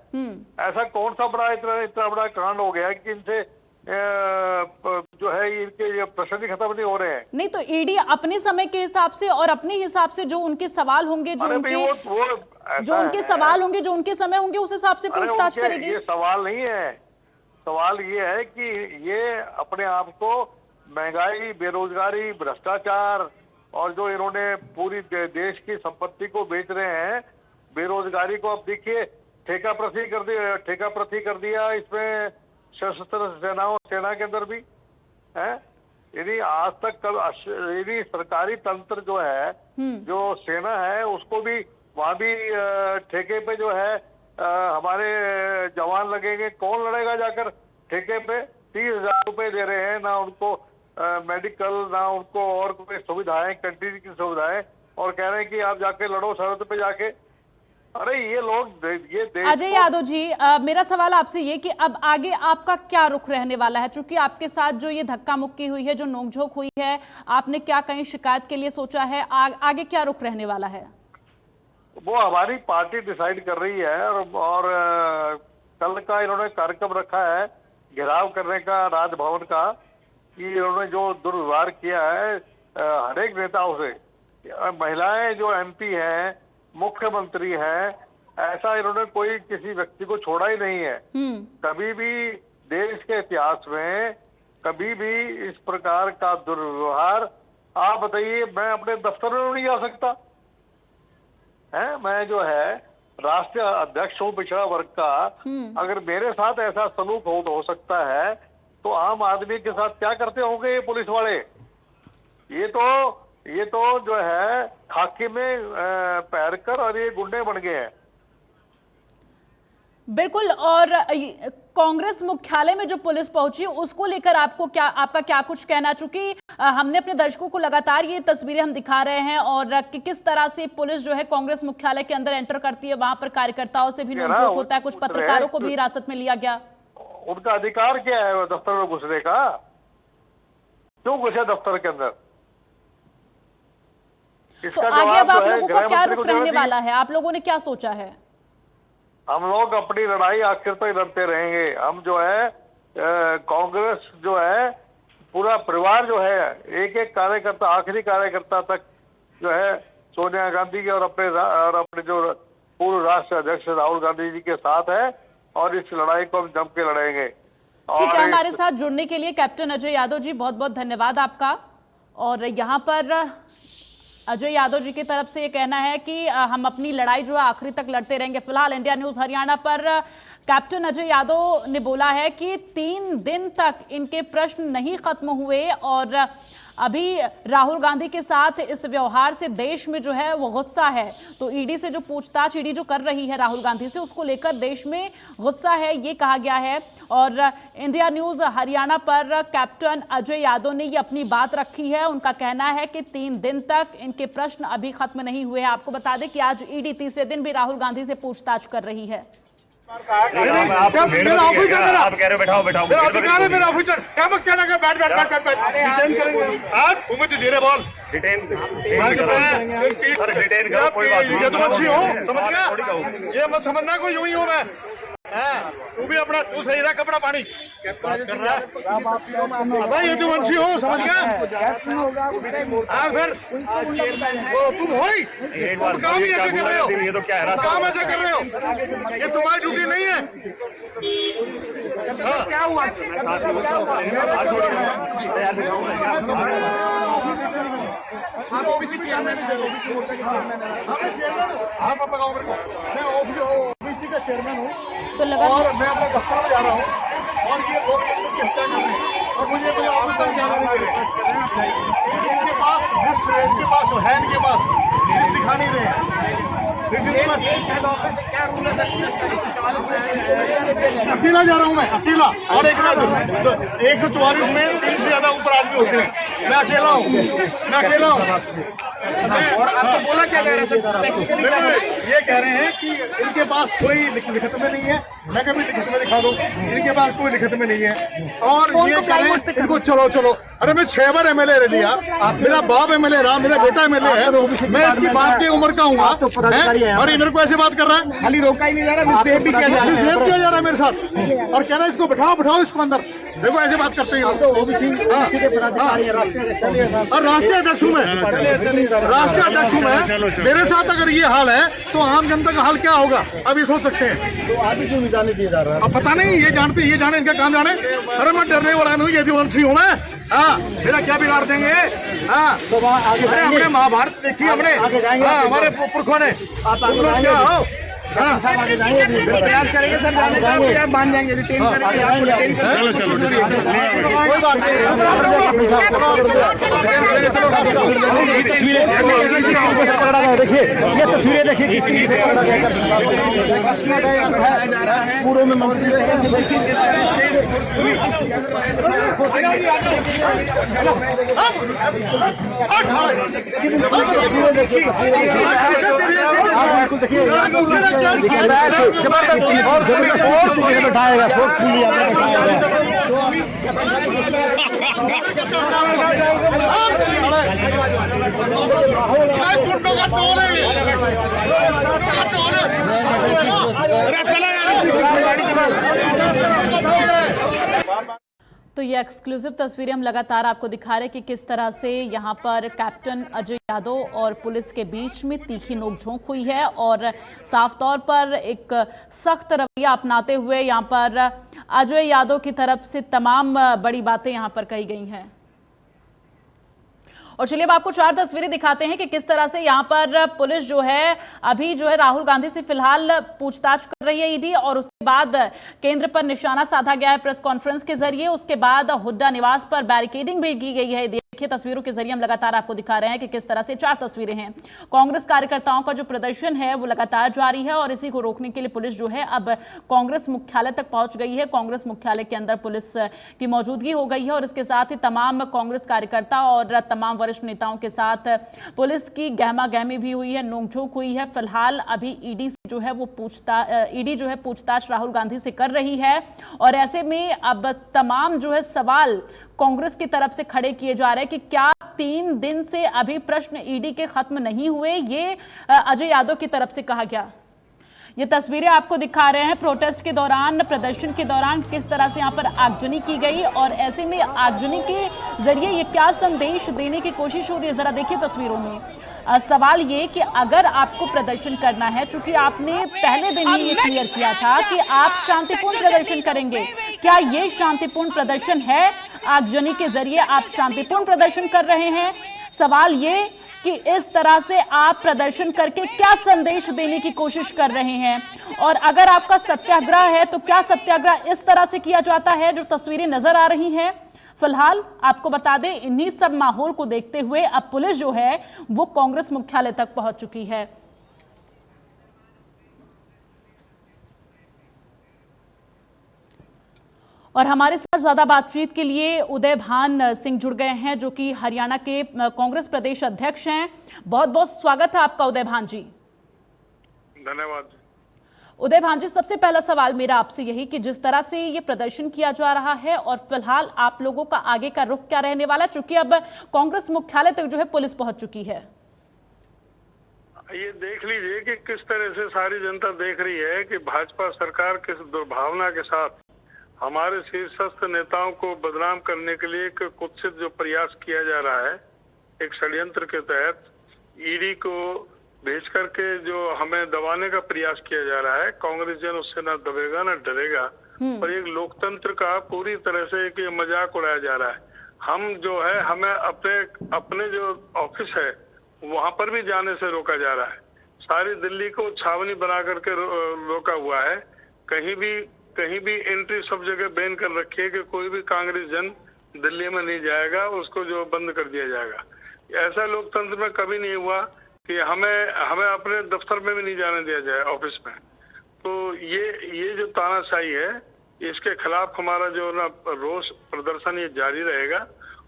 ऐसा कौन सा बड़ा इतना बड़ा कांड हो गया है कि इनसे जो है इनके प्रश्न ही खत्म नहीं हो रहे हैं?
नहीं तो ईडी अपने समय के हिसाब से और अपने हिसाब से जो उनके सवाल होंगे, जो उनके सवाल होंगे, जो उनके समय होंगे, उस हिसाब से पूछताछ करेगी।
ये सवाल नहीं है, सवाल ये है कि ये अपने आप को महंगाई, बेरोजगारी, भ्रष्टाचार और जो इन्होंने पूरी देश की संपत्ति को बेच रहे हैं, बेरोजगारी को अब देखिए ठेका प्रति कर दिया इसमें सशस्त्र सेना के अंदर भी है। यदि आज तक यदि सरकारी तंत्र जो है, जो सेना है, उसको भी वहां भी ठेके पे जो है हमारे जवान लगेंगे, कौन लड़ेगा जाकर ठेके पे? 30,000 रुपए दे रहे हैं, ना उनको मेडिकल, ना उनको और कोई सुविधाएं, कैंटीन की सुविधाएं, और कह रहे हैं कि आप जाके लड़ो सरहद पे जाके। अरे ये लोग ये
अजय यादव जी, मेरा सवाल आपसे ये कि अब आगे आपका क्या रुख रहने वाला है? चूंकि आपके साथ जो ये धक्का मुक्की हुई है, जो नोकझोंक हुई है, आपने क्या कहीं शिकायत के लिए सोचा है? आगे क्या रुख रहने वाला है?
वो हमारी पार्टी डिसाइड कर रही है, और कल का इन्होंने कार्यक्रम रखा है घेराव करने का राजभवन का, कि इन्होंने जो दुर्व्यवहार किया है हर एक नेताओं से, महिलाएं जो एमपी हैं, मुख्यमंत्री हैं, ऐसा इन्होंने कोई किसी व्यक्ति को छोड़ा ही नहीं है। कभी भी देश के इतिहास में कभी भी इस प्रकार का दुर्व्यवहार, आप बताइए, मैं अपने दफ्तर में नहीं जा सकता है? मैं जो है राष्ट्रीय अध्यक्ष हूँ पिछड़ा वर्ग का, अगर मेरे साथ ऐसा सलूक हो सकता है तो आम आदमी के साथ क्या करते होंगे ये पुलिस वाले? ये तो जो है खाकी में पैर कर और ये गुंडे बन गए हैं।
बिल्कुल। और कांग्रेस मुख्यालय में जो पुलिस पहुंची, उसको लेकर आपका क्या कुछ कहना? चूंकि हमने अपने दर्शकों को लगातार ये तस्वीरें हम दिखा रहे हैं, और कि किस तरह से पुलिस जो है कांग्रेस मुख्यालय के अंदर एंटर करती है, वहां पर कार्यकर्ताओं से भी नोकझोंक होता है, कुछ पत्रकारों को भी हिरासत में लिया गया।
उनका अधिकार क्या है दफ्तर में घुसने का? क्यों घुसे दफ्तर के अंदर?
तो आगे अब आप लोगों का क्या रुख रहने वाला है? आप लोगों ने क्या सोचा है?
हम लोग अपनी लड़ाई आखिर तक लड़ते रहेंगे। हम जो है कांग्रेस जो है, पूरा परिवार जो है, एक एक कार्यकर्ता, आखिरी कार्यकर्ता तक जो है सोनिया गांधी के और अपने जो पूर्व राष्ट्रीय अध्यक्ष राहुल गांधी जी के साथ है, और इस लड़ाई को हम जम के लड़ेंगे।
ठीक है, हमारे साथ जुड़ने के लिए कैप्टन अजय यादव जी, बहुत बहुत धन्यवाद आपका। और यहाँ पर अजय यादव जी की तरफ से ये कहना है कि हम अपनी लड़ाई जो है आखिरी तक लड़ते रहेंगे। फिलहाल इंडिया न्यूज हरियाणा पर कैप्टन अजय यादव ने बोला है कि 3 दिन तक इनके प्रश्न नहीं खत्म हुए, और अभी राहुल गांधी के साथ इस व्यवहार से देश में जो है वो गुस्सा है। तो ईडी से जो पूछताछ ईडी जो कर रही है राहुल गांधी से, उसको लेकर देश में गुस्सा है, ये कहा गया है। और इंडिया न्यूज हरियाणा पर कैप्टन अजय यादव ने ये अपनी बात रखी है। उनका कहना है कि 3 दिन तक इनके प्रश्न अभी खत्म नहीं हुए हैं। आपको बता दें कि आज ईडी तीसरे दिन भी राहुल गांधी से पूछताछ कर रही है।
आप कह रहे हो बैठाओ अधिकार है मेरा ऑफिसर, क्या मत कहना कि बैठ डिटेन करेंगे आप? उम्मीद दे रहे बॉल डिटेन सर, डिटेन करो, कोई बात नहीं। ये तो अच्छी हो, समझ गया? ये मत समझना कोई यूं ही हो। मैं तू भी अपना तू सही रहा कपड़ा पानी बात कर रहा है भाई, ये तो वंशी हो, समझ गया? फिर तुम हो ही, तुम काम ही ऐसे कर रहे हो, ये तो क्या है, काम ऐसे कर रहे हो, ये तुम्हारी ड्यूटी नहीं है। क्या हुआ? आप ओबीसी चेयरमैन आप बताओ मेरे को, मैं ओबीसी का चेयरमैन हूँ
तो
और मैं अपने दफ्तर में जा रहा हूँ और ये लोग की हत्या कर रहे हैं और मुझे ऑफिस तक जाने नहीं दे रहे। इनके पास लिस्ट है, इनके पास है, इनके पास लिस्ट दिखा नहीं रहे। अकेला जा रहा हूँ मैं, अकेला, और 144 में 3 से ज्यादा ऊपर आदमी होते हैं, मैं अकेला हूँ, और आपको बोला क्या कह रहे हैं सर? ये कह रहे हैं कि इनके पास कोई लिखित में नहीं है, मैं कभी लिखित में दिखा दूं, इनके पास कोई लिखित में नहीं है, और ये कह रहे हैं इनको चलो। अरे मैं 6 बार एमएलए रह लिया, मेरा बाप एमएलए रहा, मेरा बेटा एमएलए है, मैं इसकी बात की उम्र का हूँ और ये मेरे को ऐसे बात कर रहा है, खाली रोका ही नहीं जा रहा, मिसबिहेव किया जा रहा है मेरे साथ, और कह रहा है इसको बिठाओ इसको अंदर। देखो ऐसे बात करते हैं और राष्ट्रीय अध्यक्ष हूँ मैं, मेरे साथ अगर ये हाल है तो आम जनता का हाल क्या होगा, अब ये सोच सकते हैं।
तो आगे क्यों नहीं जाने दिया जा रहा है?
अब पता नहीं, ये जाने इनका काम जाने। अरे मैं डरने वाला नहीं, ये वंशी हूँ मैं, मेरा क्या बिगाड़ देंगे?
तो आगे
हमने महाभारत देखी, हमने हमारे पुरखों ने, आप क्या हो? प्रयास करेंगे सर जाने का, आप मान जाएंगे, रिटेन करेंगे, कोई बात नहीं। देखिए ये तस्वीरें देखिए किस तरीके से पूरे में मंत्री बैठाएगा फोर्सफुली
तो ये एक्सक्लूसिव तस्वीरें हम लगातार आपको दिखा रहे हैं कि किस तरह से यहाँ पर कैप्टन अजय यादव और पुलिस के बीच में तीखी नोकझोंक हुई है और साफ तौर पर एक सख्त रवैया अपनाते हुए यहाँ पर अजय यादव की तरफ से तमाम बड़ी बातें यहाँ पर कही गई हैं। और चलिए अब आपको 4 तस्वीरें दिखाते हैं कि किस तरह से यहाँ पर पुलिस जो है अभी जो है राहुल गांधी से फिलहाल पूछताछ कर रही है ईडी, और उसके बाद केंद्र पर निशाना साधा गया है प्रेस कॉन्फ्रेंस के जरिए। उसके बाद हुड्डा निवास पर बैरिकेडिंग भी की गई है। देखिए तस्वीरों के जरिए हम लगातार आपको दिखा रहे हैं कि किस तरह से 4 तस्वीरें हैं। कांग्रेस कार्यकर्ताओं का जो प्रदर्शन है वो लगातार जारी है और इसी को रोकने के लिए पुलिस जो है अब कांग्रेस मुख्यालय तक पहुंच गई है। कांग्रेस मुख्यालय के अंदर पुलिस की मौजूदगी हो गई है और इसके साथ ही तमाम कांग्रेस कार्यकर्ता और तमाम वरिष्ठ नेताओं के साथ पुलिस की गहमा गहमी भी हुई है, नोकझोंक हुई है। फिलहाल अभी ईडी जो है वो पूछताछ राहुल गांधी से कर रही है और ऐसे में अब तमाम जो है सवाल कांग्रेस की तरफ से खड़े किए जा रहे हैं कि क्या 3 दिन से अभी प्रश्न ईडी के खत्म नहीं हुए, ये अजय यादव की तरफ से कहा गया। ये तस्वीरें आपको दिखा रहे हैं प्रोटेस्ट के दौरान, प्रदर्शन के दौरान किस तरह से यहाँ पर आगजनी की गई और ऐसे में आगजनी के जरिए ये क्या संदेश देने की कोशिश हो रही है, जरा देखिए तस्वीरों में। सवाल ये कि अगर आपको प्रदर्शन करना है, चूंकि आपने पहले दिन ही ये क्लियर किया था कि आप शांतिपूर्ण प्रदर्शन करेंगे, क्या ये शांतिपूर्ण प्रदर्शन है? आगजनी के जरिए आप शांतिपूर्ण प्रदर्शन कर रहे हैं। सवाल ये कि इस तरह से आप प्रदर्शन करके क्या संदेश देने की कोशिश कर रहे हैं, और अगर आपका सत्याग्रह है तो क्या सत्याग्रह इस तरह से किया जाता है जो तस्वीरें नजर आ रही हैं। फिलहाल आपको बता दें, इन्हीं सब माहौल को देखते हुए अब पुलिस जो है वो कांग्रेस मुख्यालय तक पहुंच चुकी है। और हमारे साथ ज्यादा बातचीत के लिए उदय भान सिंह जुड़ गए हैं जो कि हरियाणा के कांग्रेस प्रदेश अध्यक्ष हैं। बहुत बहुत स्वागत है आपका उदय भान जी।
धन्यवाद।
उदय भान जी, सबसे पहला सवाल मेरा आपसे यही कि जिस तरह से ये प्रदर्शन किया जा रहा है और फिलहाल आप लोगों का आगे का रुख क्या रहने वाला, चूंकि अब कांग्रेस मुख्यालय तक जो है पुलिस पहुंच चुकी है।
ये देख लीजिए कि किस तरह से सारी जनता देख रही है कि भाजपा सरकार किस दुर्भावना के साथ हमारे शीर्षस्थ नेताओं को बदनाम करने के लिए एक कुत्सित जो प्रयास किया जा रहा है, एक षड्यंत्र के तहत ईडी को भेज करके जो हमें दबाने का प्रयास किया जा रहा है। कांग्रेस जन उससे ना दबेगा ना डरेगा और एक लोकतंत्र का पूरी तरह से एक मजाक उड़ाया जा रहा है। हम जो है हमें अपने जो ऑफिस है वहां पर भी जाने से रोका जा रहा है। सारी दिल्ली को छावनी बना करके रोका हुआ है। कहीं भी एंट्री सब जगह बैन कर रखी है कि कोई भी कांग्रेस जन दिल्ली में नहीं जाएगा, उसको जो बंद कर दिया जाएगा। ऐसा लोकतंत्र में कभी नहीं हुआ कि हमें अपने दफ्तर में भी नहीं जाने दिया जाए, ऑफिस में। तो ये जो तानाशाही है, इसके खिलाफ हमारा जो ना रोष प्रदर्शन ये जारी रहेगा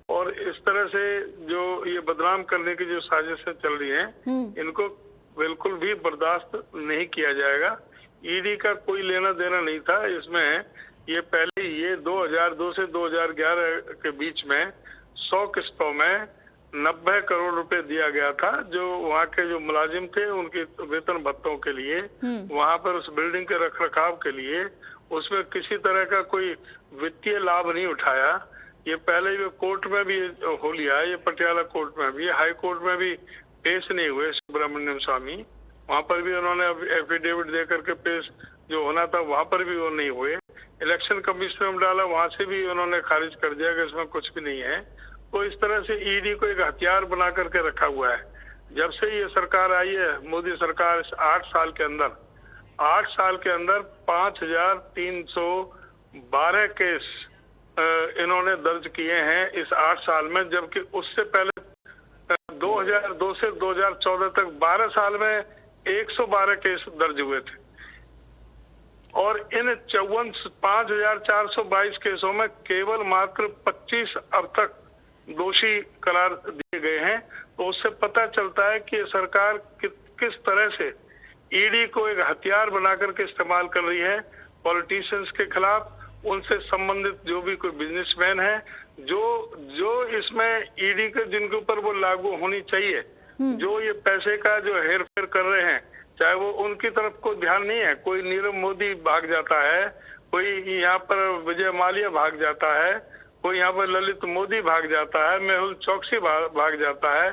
और इस तरह से जो ये बदनाम करने की जो साजिशें चल रही हैं, इनको बिल्कुल भी बर्दाश्त नहीं किया जाएगा। ईडी का कोई लेना देना नहीं था इसमें। ये पहले ये 2002 से 2011 के बीच में 100 किस्तों में 90 करोड़ रुपए दिया गया था, जो वहाँ के जो मुलाजिम थे उनके वेतन भत्तों के लिए, वहाँ पर उस बिल्डिंग के रखरखाव के लिए। उसमें किसी तरह का कोई वित्तीय लाभ नहीं उठाया। ये पहले भी कोर्ट में भी हो लिया, ये पटियाला कोर्ट में भी, हाई कोर्ट में भी पेश नहीं हुए सुब्रमण्यम स्वामी। वहाँ पर भी उन्होंने एफिडेविट दे करके पेश जो होना था वहाँ पर भी वो नहीं हुए। इलेक्शन कमीशन में डाला, वहाँ से भी उन्होंने खारिज कर दिया कि इसमें कुछ भी नहीं है। तो इस तरह से ईडी को एक हथियार बना करके रखा हुआ है। जब से ये सरकार आई है, मोदी सरकार, इस 8 साल के अंदर 5312 केस इन्होंने दर्ज किए हैं इस 8 साल में, जबकि उससे पहले 2002 से 2014 तक 12 साल में 112 केस दर्ज हुए थे। और इन 5422 केसों में केवल मात्र 25 अब तक दोषी करार दिए गए हैं। तो उससे पता चलता है कि सरकार किस तरह से ईडी को एक हथियार बना करके इस्तेमाल कर रही है पॉलिटिशियंस के खिलाफ। उनसे संबंधित जो भी कोई बिजनेसमैन है, जो इसमें ईडी के जिनके ऊपर वो लागू होनी चाहिए, जो ये पैसे का जो हेर फेर कर रहे हैं, चाहे वो उनकी तरफ को ध्यान नहीं है। कोई नीरव मोदी भाग जाता है, कोई यहाँ पर विजय माल्या भाग जाता है, कोई यहाँ पर ललित मोदी भाग जाता है, मेहुल चौकसी भाग जाता है।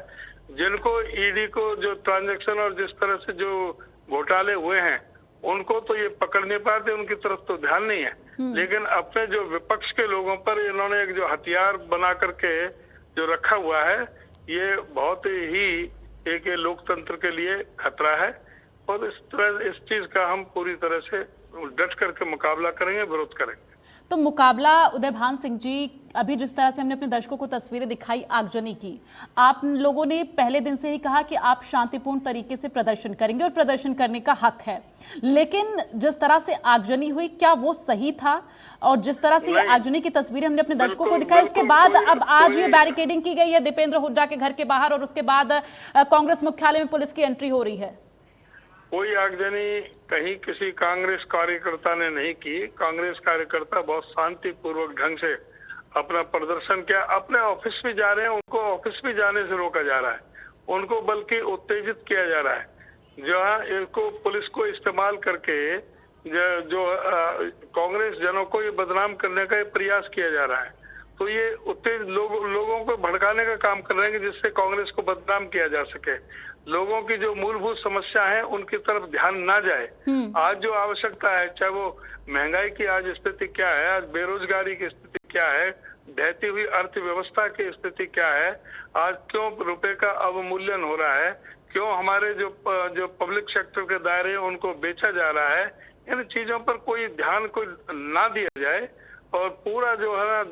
जिनको ईडी को जो ट्रांजैक्शन और जिस तरह से जो घोटाले हुए हैं उनको तो ये पकड़ नहीं पाते, उनकी तरफ तो ध्यान नहीं है। लेकिन अपने जो विपक्ष के लोगों पर इन्होंने एक जो हथियार बना करके जो रखा हुआ है, ये बहुत ही एक लोकतंत्र के लिए खतरा है। और इस चीज का हम पूरी तरह से डट करके मुकाबला करेंगे, विरोध करेंगे।
तो मुकाबला उदयभान सिंह जी, अभी जिस तरह से हमने अपने दर्शकों को तस्वीरें दिखाई आगजनी की, आप लोगों ने पहले दिन से ही कहा कि आप शांतिपूर्ण तरीके से प्रदर्शन करेंगे और प्रदर्शन करने का हक है, लेकिन जिस तरह से आगजनी हुई, क्या वो सही था? और जिस तरह से ये आगजनी की तस्वीरें हमने अपने दर्शकों को दिखाई, उसके बाद अब आज ये बैरिकेडिंग की गई है दीपेंद्र हुड्डा के घर के बाहर, और उसके बाद कांग्रेस मुख्यालय में पुलिस की एंट्री हो रही है।
कोई आगजनी कहीं किसी कांग्रेस कार्यकर्ता ने नहीं की। कांग्रेस कार्यकर्ता बहुत शांतिपूर्वक ढंग से अपना प्रदर्शन किया। अपने ऑफिस भी जा रहे हैं, उनको ऑफिस भी जाने से रोका जा रहा है, उनको बल्कि उत्तेजित किया जा रहा है। जहाँ इनको पुलिस को इस्तेमाल करके जो कांग्रेस जनों को ये बदनाम करने का प्रयास किया जा रहा है। तो ये उत्तेजित लोगों को भड़काने का काम कर रहे हैं जिससे कांग्रेस को बदनाम किया जा सके। लोगों की जो मूलभूत समस्या है उनकी तरफ ध्यान ना जाए। आज जो आवश्यकता है, चाहे वो महंगाई की आज स्थिति क्या है, आज बेरोजगारी की स्थिति क्या है, ढहती हुई अर्थव्यवस्था की स्थिति क्या है, आज क्यों रुपए का अवमूल्यन हो रहा है, क्यों हमारे जो पब्लिक सेक्टर के दायरे उनको बेचा जा रहा है, इन चीजों पर कोई ध्यान ना दिया जाए और पूरा जो है ना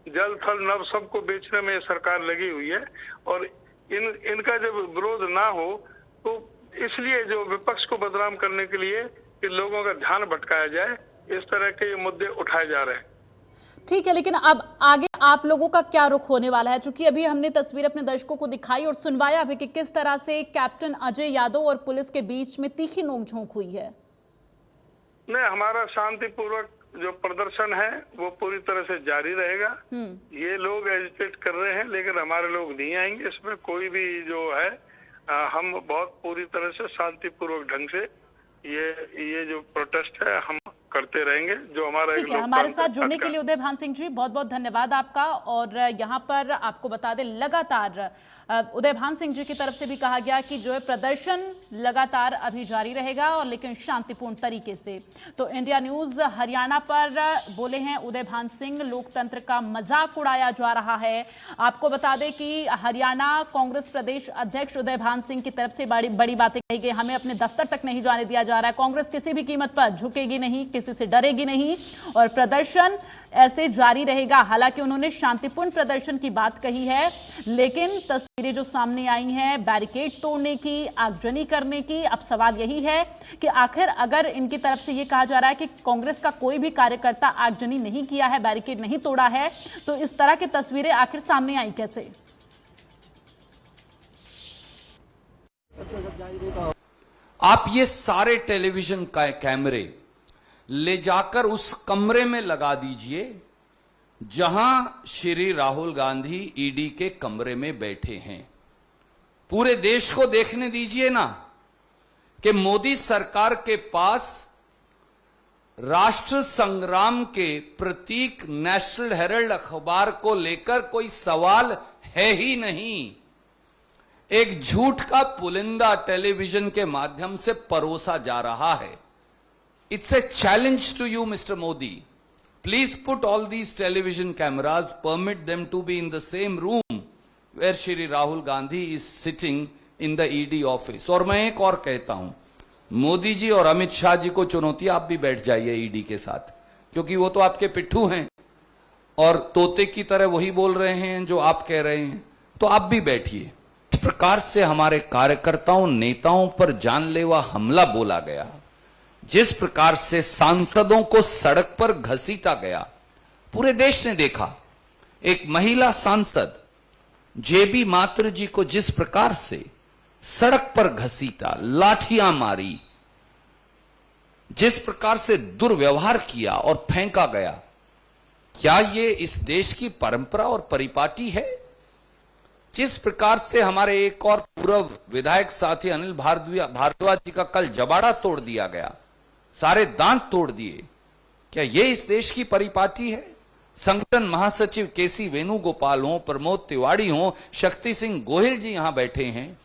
जल थल नभ सबको बेचने में सरकार लगी हुई है। और इनका जब विरोध ना हो तो इसलिए जो विपक्ष को बदनाम करने के लिए कि लोगों का ध्यान भटकाया जाए, इस तरह के ये मुद्दे उठाए जा रहे हैं।
ठीक है, लेकिन अब आगे आप लोगों का क्या रुख होने वाला है? चूंकि अभी हमने तस्वीर अपने दर्शकों को दिखाई और सुनवाया भी कि किस तरह से कैप्टन अजय यादव और पुलिस के बीच में तीखी नोकझोंक हुई है।
नहीं, हमारा शांतिपूर्वक जो प्रदर्शन है वो पूरी तरह से जारी रहेगा। ये लोग एजिटेट कर रहे हैं, लेकिन हमारे लोग नहीं आएंगे। इसमें कोई भी जो है हम बहुत पूरी तरह से शांतिपूर्वक ढंग से ये जो प्रोटेस्ट है हम करते रहेंगे। जो हमारा
ठीक है, हमारे साथ जुड़ने के लिए उदय भान सिंह जी बहुत बहुत धन्यवाद आपका। और यहाँ पर आपको बता दें, लगातार उदय भान सिंह जी की तरफ से भी कहा गया कि जो है प्रदर्शन लगातार अभी जारी रहेगा और लेकिन शांतिपूर्ण तरीके से। तो इंडिया न्यूज हरियाणा पर बोले हैं उदय भान सिंह, लोकतंत्र का मजाक उड़ाया जा रहा है। आपको बता दें कि हरियाणा कांग्रेस प्रदेश अध्यक्ष उदय भान सिंह की तरफ से बड़ी बातें कही गई। हमें अपने दफ्तर तक नहीं जाने दिया जा रहा है, कांग्रेस किसी भी कीमत पर झुकेगी नहीं, किसी से डरेगी नहीं और प्रदर्शन ऐसे जारी रहेगा। हालांकि उन्होंने शांतिपूर्ण प्रदर्शन की बात कही है, लेकिन तस्वीरें जो सामने आई हैं बैरिकेड तोड़ने की, आगजनी करने की, अब सवाल यही है कि आखिर अगर इनकी तरफ से ये कहा जा रहा है कि कांग्रेस का कोई भी कार्यकर्ता आगजनी नहीं किया है, बैरिकेड नहीं तोड़ा है, तो इस तरह की तस्वीरें आखिर सामने आई कैसे?
आप ये सारे टेलीविजन का कैमरे ले जाकर उस कमरे में लगा दीजिए जहां श्री राहुल गांधी ईडी के कमरे में बैठे हैं। पूरे देश को देखने दीजिए ना कि मोदी सरकार के पास राष्ट्र संग्राम के प्रतीक नेशनल हेराल्ड अखबार को लेकर कोई सवाल है ही नहीं। एक झूठ का पुलिंदा टेलीविजन के माध्यम से परोसा जा रहा है। It's a challenge to you, Mr. Modi. Please put all these television cameras, permit them to be in the same room where Shri Rahul Gandhi is sitting in the ED office. और मैं एक और कहता हूं, मोदी जी और अमित शाह जी को चुनौती, आप भी बैठ जाइए ईडी के साथ, क्योंकि वो तो आपके पिट्ठू हैं और तोते की तरह वही बोल रहे हैं जो आप कह रहे हैं, तो आप भी बैठिए। इस प्रकार से हमारे कार्यकर्ताओं, नेताओं पर जानलेवा हमला बोला गया, जिस प्रकार से सांसदों को सड़क पर घसीटा गया, पूरे देश ने देखा। एक महिला सांसद जेबी मात्र जी को जिस प्रकार से सड़क पर घसीटा, लाठियां मारी, जिस प्रकार से दुर्व्यवहार किया और फेंका गया, क्या ये इस देश की परंपरा और परिपाटी है? जिस प्रकार से हमारे एक और पूर्व विधायक साथी अनिल भारद्वाज जी का कल जबाड़ा तोड़ दिया गया, सारे दांत तोड़ दिए, क्या ये इस देश की परिपाटी है? संगठन महासचिव केसी वेणुगोपाल हो, प्रमोद तिवारी हो, शक्ति सिंह गोहिल जी यहां बैठे हैं,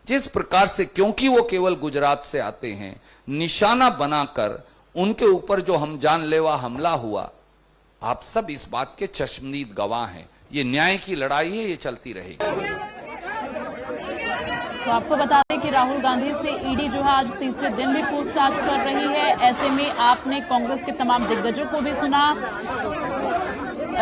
जिस प्रकार से, क्योंकि वो केवल गुजरात से आते हैं, निशाना बनाकर उनके ऊपर जो हम जानलेवा हमला हुआ, आप सब इस बात के चश्मदीद गवाह हैं। ये न्याय की लड़ाई है, ये चलती रहेगी।
तो आपको बता दें कि राहुल गांधी से ईडी जो है आज तीसरे दिन भी पूछताछ कर रही है। ऐसे में आपने कांग्रेस के तमाम दिग्गजों को भी सुना।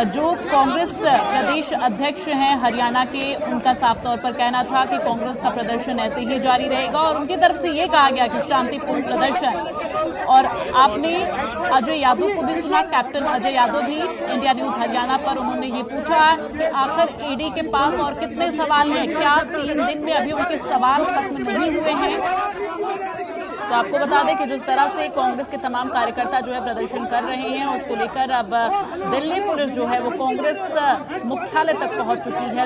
जो कांग्रेस प्रदेश अध्यक्ष हैं हरियाणा के, उनका साफ तौर पर कहना था कि कांग्रेस का प्रदर्शन ऐसे ही जारी रहेगा और उनकी तरफ से ये कहा गया कि शांतिपूर्ण प्रदर्शन। और आपने अजय यादव को भी सुना, कैप्टन अजय यादव भी इंडिया न्यूज हरियाणा पर, उन्होंने ये पूछा कि आखिर ईडी के पास और कितने सवाल हैं, क्या 3 दिन में अभी उनके सवाल खत्म नहीं हुए हैं। तो आपको बता दें कि जिस तरह से कांग्रेस के तमाम कार्यकर्ता जो है प्रदर्शन कर रहे हैं, उसको लेकर अब दिल्ली पुलिस जो है वो कांग्रेस मुख्यालय तक पहुंच चुकी है,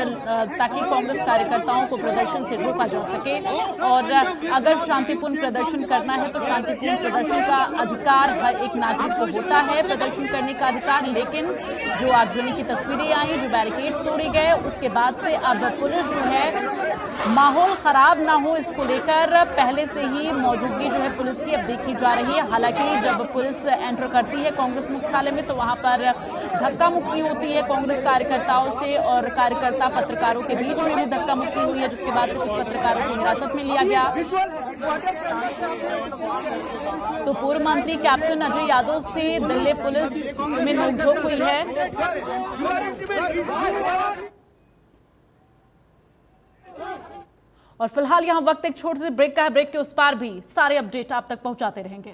ताकि कांग्रेस कार्यकर्ताओं को प्रदर्शन से रोका जा सके। और अगर शांतिपूर्ण प्रदर्शन करना है तो शांतिपूर्ण प्रदर्शन का अधिकार हर एक नागरिक को होता है, प्रदर्शन करने का अधिकार। लेकिन जो आगजनी की तस्वीरें आई, जो बैरिकेड्स तोड़े गए, उसके बाद से अब पुलिस जो है माहौल खराब ना हो, इसको लेकर पहले से ही मौजूदगी जो है पुलिस की अब देखी जा रही है। हालांकि जब पुलिस एंटर करती है कांग्रेस मुख्यालय में तो वहां पर धक्का मुक्की होती है कांग्रेस कार्यकर्ताओं से, और कार्यकर्ता पत्रकारों के बीच में भी धक्का मुक्की हुई है, जिसके बाद से कुछ पत्रकारों को हिरासत में लिया गया। तो पूर्व मंत्री कैप्टन अजय यादव से दिल्ली पुलिस में नोकझोंक हुई है। और फिलहाल यहां वक्त एक छोटे से ब्रेक का है, ब्रेक के उस पार भी सारे अपडेट आप तक पहुंचाते रहेंगे।